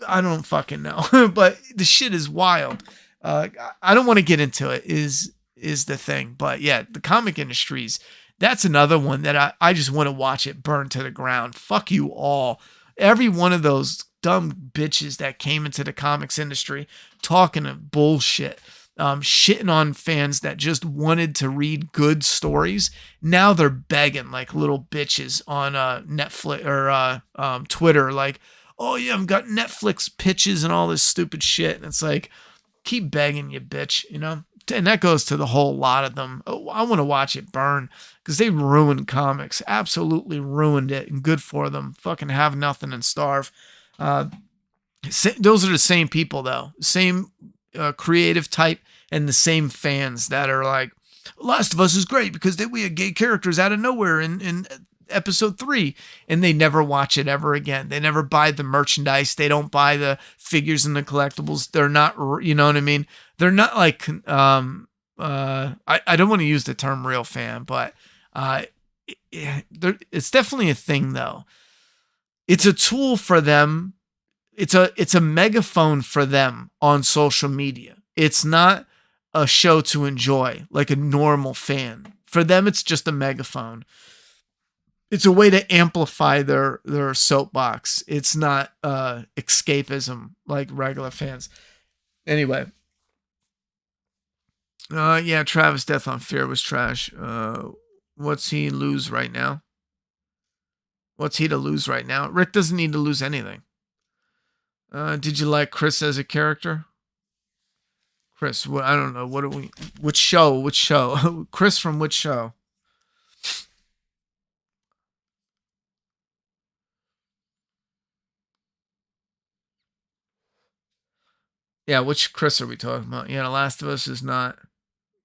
I don't fucking know, but the shit is wild. I don't want to get into it is the thing, but yeah, the comic industries, that's another one that I just want to watch it burn to the ground. Fuck you all. Every one of those dumb bitches that came into the comics industry talking bullshit, shitting on fans that just wanted to read good stories. Now they're begging like little bitches on Netflix or Twitter, like, oh yeah, I've got Netflix pitches and all this stupid shit. And it's like, keep begging, you bitch, And that goes to the whole lot of them. Oh, I want to watch it burn because they ruined comics. Absolutely ruined it. And good for them. Fucking have nothing and starve. Those are the same people, though. Same creative type and the same fans that are like, Last of Us is great because we had gay characters out of nowhere in episode 3, and they never watch it ever again. They never buy the merchandise. They don't buy the figures and the collectibles. They're not, you know what I mean? They're not like, I don't want to use the term real fan, but it's definitely a thing though. It's a tool for them. It's a megaphone for them on social media. It's not a show to enjoy like a normal fan. For them, it's just a megaphone. It's a way to amplify their soapbox. It's not escapism like regular fans. Anyway. Yeah, Travis' death on Fear was trash. What's he lose right now? What's he to lose right now? Rick doesn't need to lose anything. Did you like Chris as a character? Chris, I don't know. Which show? Chris from which show? Yeah, which Chris are we talking about? Yeah, The Last of Us is not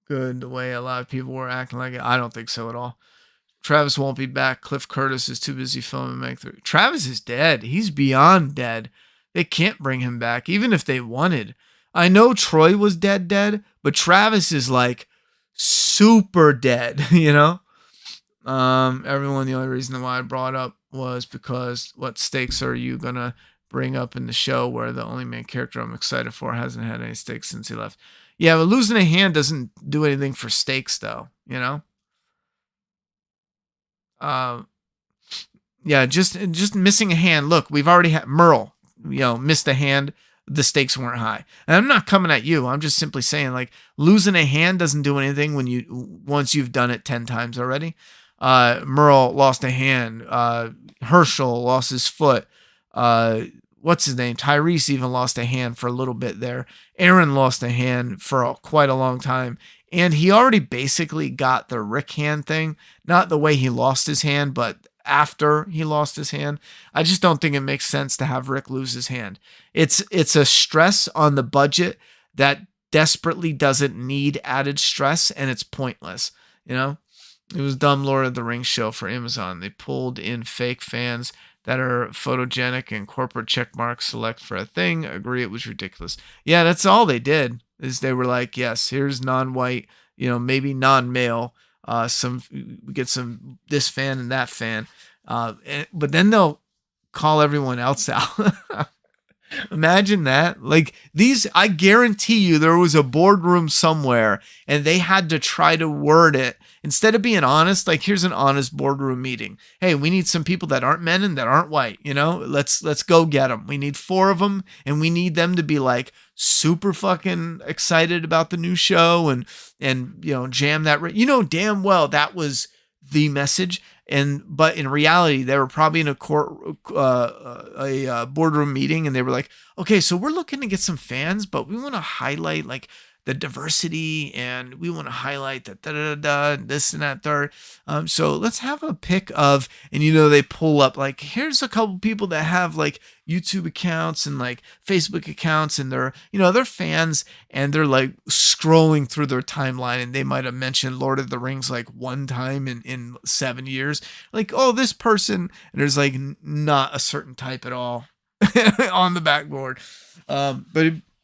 good the way a lot of people were acting like it. I don't think so at all. Travis won't be back. Cliff Curtis is too busy filming Meg 3. Travis is dead. He's beyond dead. They can't bring him back, even if they wanted. I know Troy was dead, but Travis is like super dead, Everyone, the only reason why I brought up was because what stakes are you going to bring up in the show where the only main character I'm excited for hasn't had any stakes since he left? Yeah, but losing a hand doesn't do anything for stakes, though, Yeah, just missing a hand. Look, we've already had Merle. missed a hand, the stakes weren't high. And I'm not coming at you. I'm just simply saying, like, losing a hand doesn't do anything once you've done it 10 times already. Merle lost a hand. Herschel lost his foot. What's his name? Tyrese even lost a hand for a little bit there. Aaron lost a hand for quite a long time. And he already basically got the Rick hand thing. Not the way he lost his hand, but after he lost his hand. I just don't think it makes sense to have Rick lose his hand. It's a stress on the budget that desperately doesn't need added stress, and it's pointless. It was dumb Lord of the Rings show for Amazon. They pulled in fake fans that are photogenic and corporate check marks select for a thing. Agree, it was ridiculous. Yeah, that's all they did, is they were like, yes, here's non-white, maybe non-male, get some this fan and that fan. But then they'll call everyone else out. Imagine that. Like I guarantee you there was a boardroom somewhere and they had to try to word it. Instead of being honest, like, here's an honest boardroom meeting. Hey, we need some people that aren't men and that aren't white, let's go get them. We need 4 of them, and we need them to be like super fucking excited about the new show and jam that. Damn well that was the message. But in reality, they were probably in a boardroom meeting, and they were like, okay, so we're looking to get some fans, but we want to highlight like the diversity, and we want to highlight that this and that third. So let's have a pick of, and they pull up like, here's a couple people that have like YouTube accounts and like Facebook accounts, and they're fans, and they're like scrolling through their timeline, and they might have mentioned Lord of the Rings like one time in 7 years. Like, oh, this person, and there's like not a certain type at all on the backboard.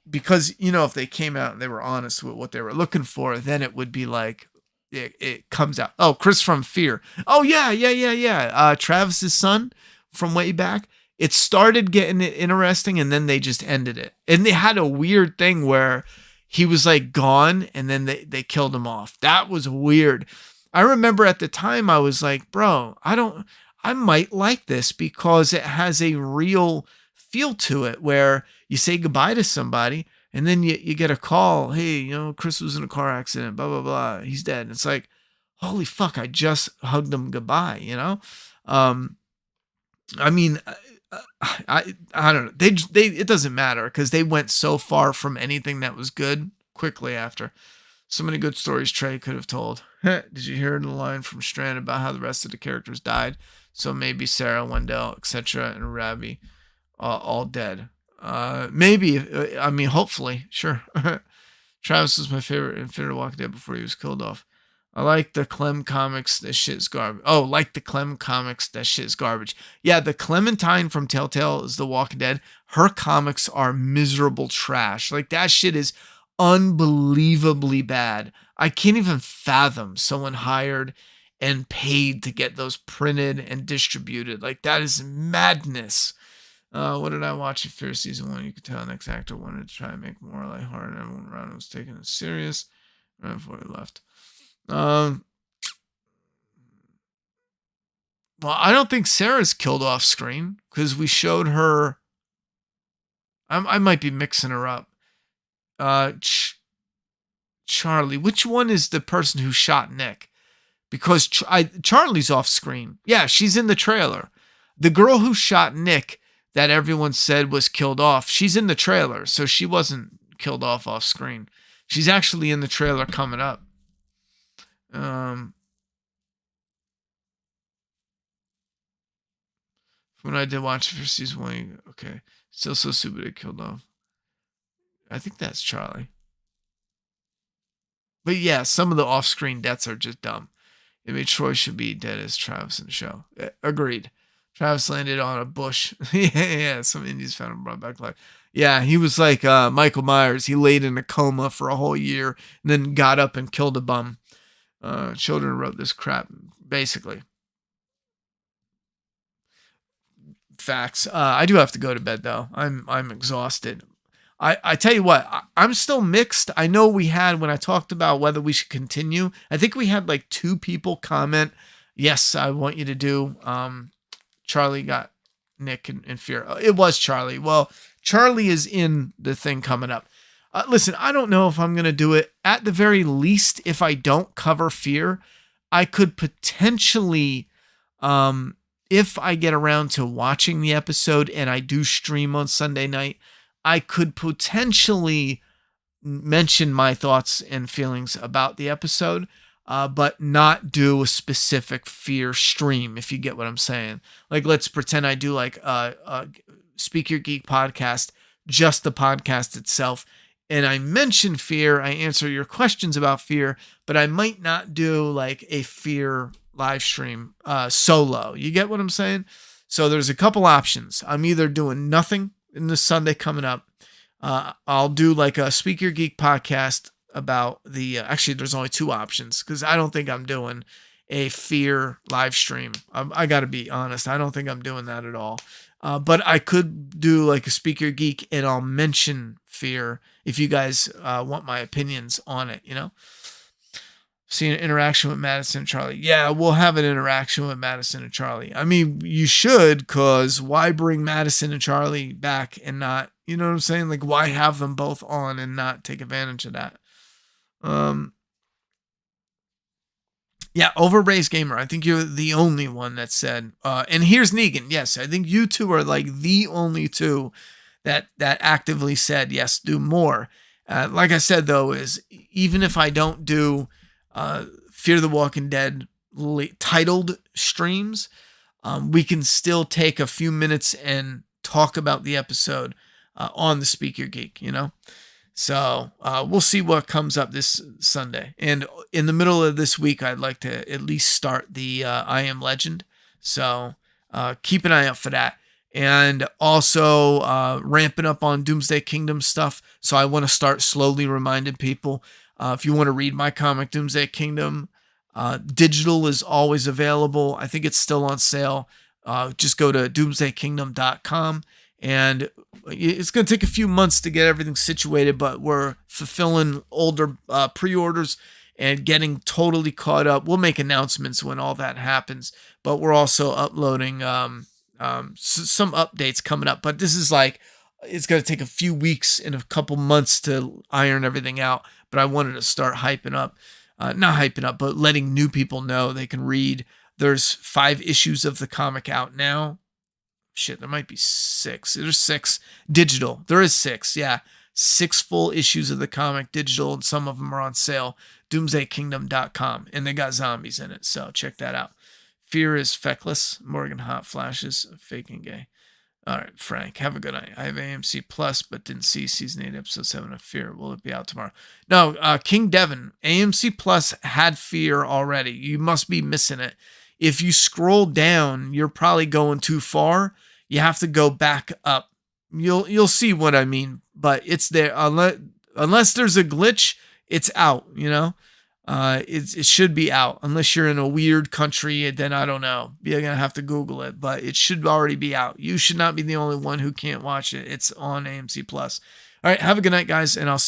Because, if they came out and they were honest with what they were looking for, then it would be like, it comes out. Oh, Chris from Fear. Oh, yeah. Travis's son from way back. It started getting interesting, and then they just ended it. And they had a weird thing where he was like gone, and then they killed him off. That was weird. I remember at the time I was like, bro, I might like this because it has a real feel to it where you say goodbye to somebody and then you get a call. Hey, Chris was in a car accident, blah, blah, blah. He's dead. And it's like, holy fuck, I just hugged him goodbye, I mean, I don't know. It doesn't matter because they went so far from anything that was good quickly after. So many good stories Trey could have told. Did you hear the line from Strand about how the rest of the characters died? So maybe Sarah, Wendell, etc., and Ravi all dead. Maybe. I mean, hopefully. Sure. Travis was my favorite in Fear the Walking Dead before he was killed off. I like the Clem comics. That shit's garbage. Oh, like the Clem comics. That shit's garbage. Yeah, the Clementine from Telltale is The Walking Dead. Her comics are miserable trash. Like, that shit is unbelievably bad. I can't even fathom someone hired and paid to get those printed and distributed. Like, that is madness. What did I watch in Fear Season 1? You could tell the next actor wanted to try and make more lighthearted. Everyone around was taking it serious right before he left. Well, I don't think Sarah's killed off screen because we showed her. I might be mixing her up. Charlie, which one is the person who shot Nick? Because Charlie's off screen. Yeah, she's in the trailer. The girl who shot Nick that everyone said was killed off, she's in the trailer, so she wasn't killed off screen. She's actually in the trailer coming up. When I did watch it for season 1, okay, still so stupid it killed off. I think that's Charlie. But yeah, some of the off-screen deaths are just dumb. It made Troy should be dead as Travis in the show. Agreed. Travis landed on a bush. yeah, some Indians found him, brought back life. Yeah, he was like Michael Myers. He laid in a coma for a whole year and then got up and killed a bum. Children wrote this crap, basically. Facts. I do have to go to bed though. I'm exhausted. I tell you what, I'm still mixed. I know we had, when I talked about whether we should continue, I think we had like 2 people comment, yes, I want you to do. Charlie got Nick and Fear. It was Charlie. Well, Charlie is in the thing coming up. Listen, I don't know if I'm going to do it. At the very least, if I don't cover Fear, I could potentially, if I get around to watching the episode and I do stream on Sunday night, I could potentially mention my thoughts and feelings about the episode, but not do a specific Fear stream, if you get what I'm saying. Like, let's pretend I do like a Speak Your Geek podcast, just the podcast itself, and I mention Fear, I answer your questions about Fear, but I might not do like a Fear live stream solo. You get what I'm saying? So there's a couple options. I'm either doing nothing in this Sunday coming up. I'll do like a Speak Your Geek podcast about the, actually there's only two options, because I don't think I'm doing a Fear live stream. I got to be honest. I don't think I'm doing that at all. But I could do like a Speak Your Geek and I'll mention Fear if you guys want my opinions on it, you know? See an interaction with Madison and Charlie. Yeah, we'll have an interaction with Madison and Charlie. I mean, you should, because why bring Madison and Charlie back and not, you know what I'm saying? Like, why have them both on and not take advantage of that? Yeah, Overraised Gamer. I think you're the only one that said, and here's Negan. Yes, I think you two are like the only two that actively said, yes, do more. Like I said, though, is even if I don't do Fear the Walking Dead titled streams, we can still take a few minutes and talk about the episode on the Speak Your Geek, you know? So we'll see what comes up this Sunday. And in the middle of this week, I'd like to at least start the I Am Legend. So keep an eye out for that. And also ramping up on Doomsday Kingdom stuff. So I want to start slowly reminding people, if you want to read my comic, Doomsday Kingdom, digital is always available. I think it's still on sale. Just go to doomsdaykingdom.com. And it's going to take a few months to get everything situated, but we're fulfilling older pre-orders and getting totally caught up. We'll make announcements when all that happens, but we're also uploading some updates coming up. But this is like, it's going to take a few weeks and a couple months to iron everything out. But I wanted to start hyping up, not hyping up, but letting new people know they can read. There's 5 issues of the comic out now. Shit, there might be 6. There's 6 digital. There is 6, yeah. 6 full issues of the comic digital, and some of them are on sale. DoomsdayKingdom.com, and they got zombies in it, so check that out. Fear is feckless. Morgan Hot Flashes, fake and gay. All right, Frank, have a good night. I have AMC Plus, but didn't see season 8, episode 7 of Fear. Will it be out tomorrow? No, King Devin, AMC Plus had Fear already. You must be missing it. If you scroll down, you're probably going too far. You have to go back up. You'll see what I mean, but it's there. Unless there's a glitch, it's out, you know? It should be out. Unless you're in a weird country, then I don't know. You're going to have to Google it, but it should already be out. You should not be the only one who can't watch it. It's on AMC Plus. All right, have a good night, guys, and I'll see you.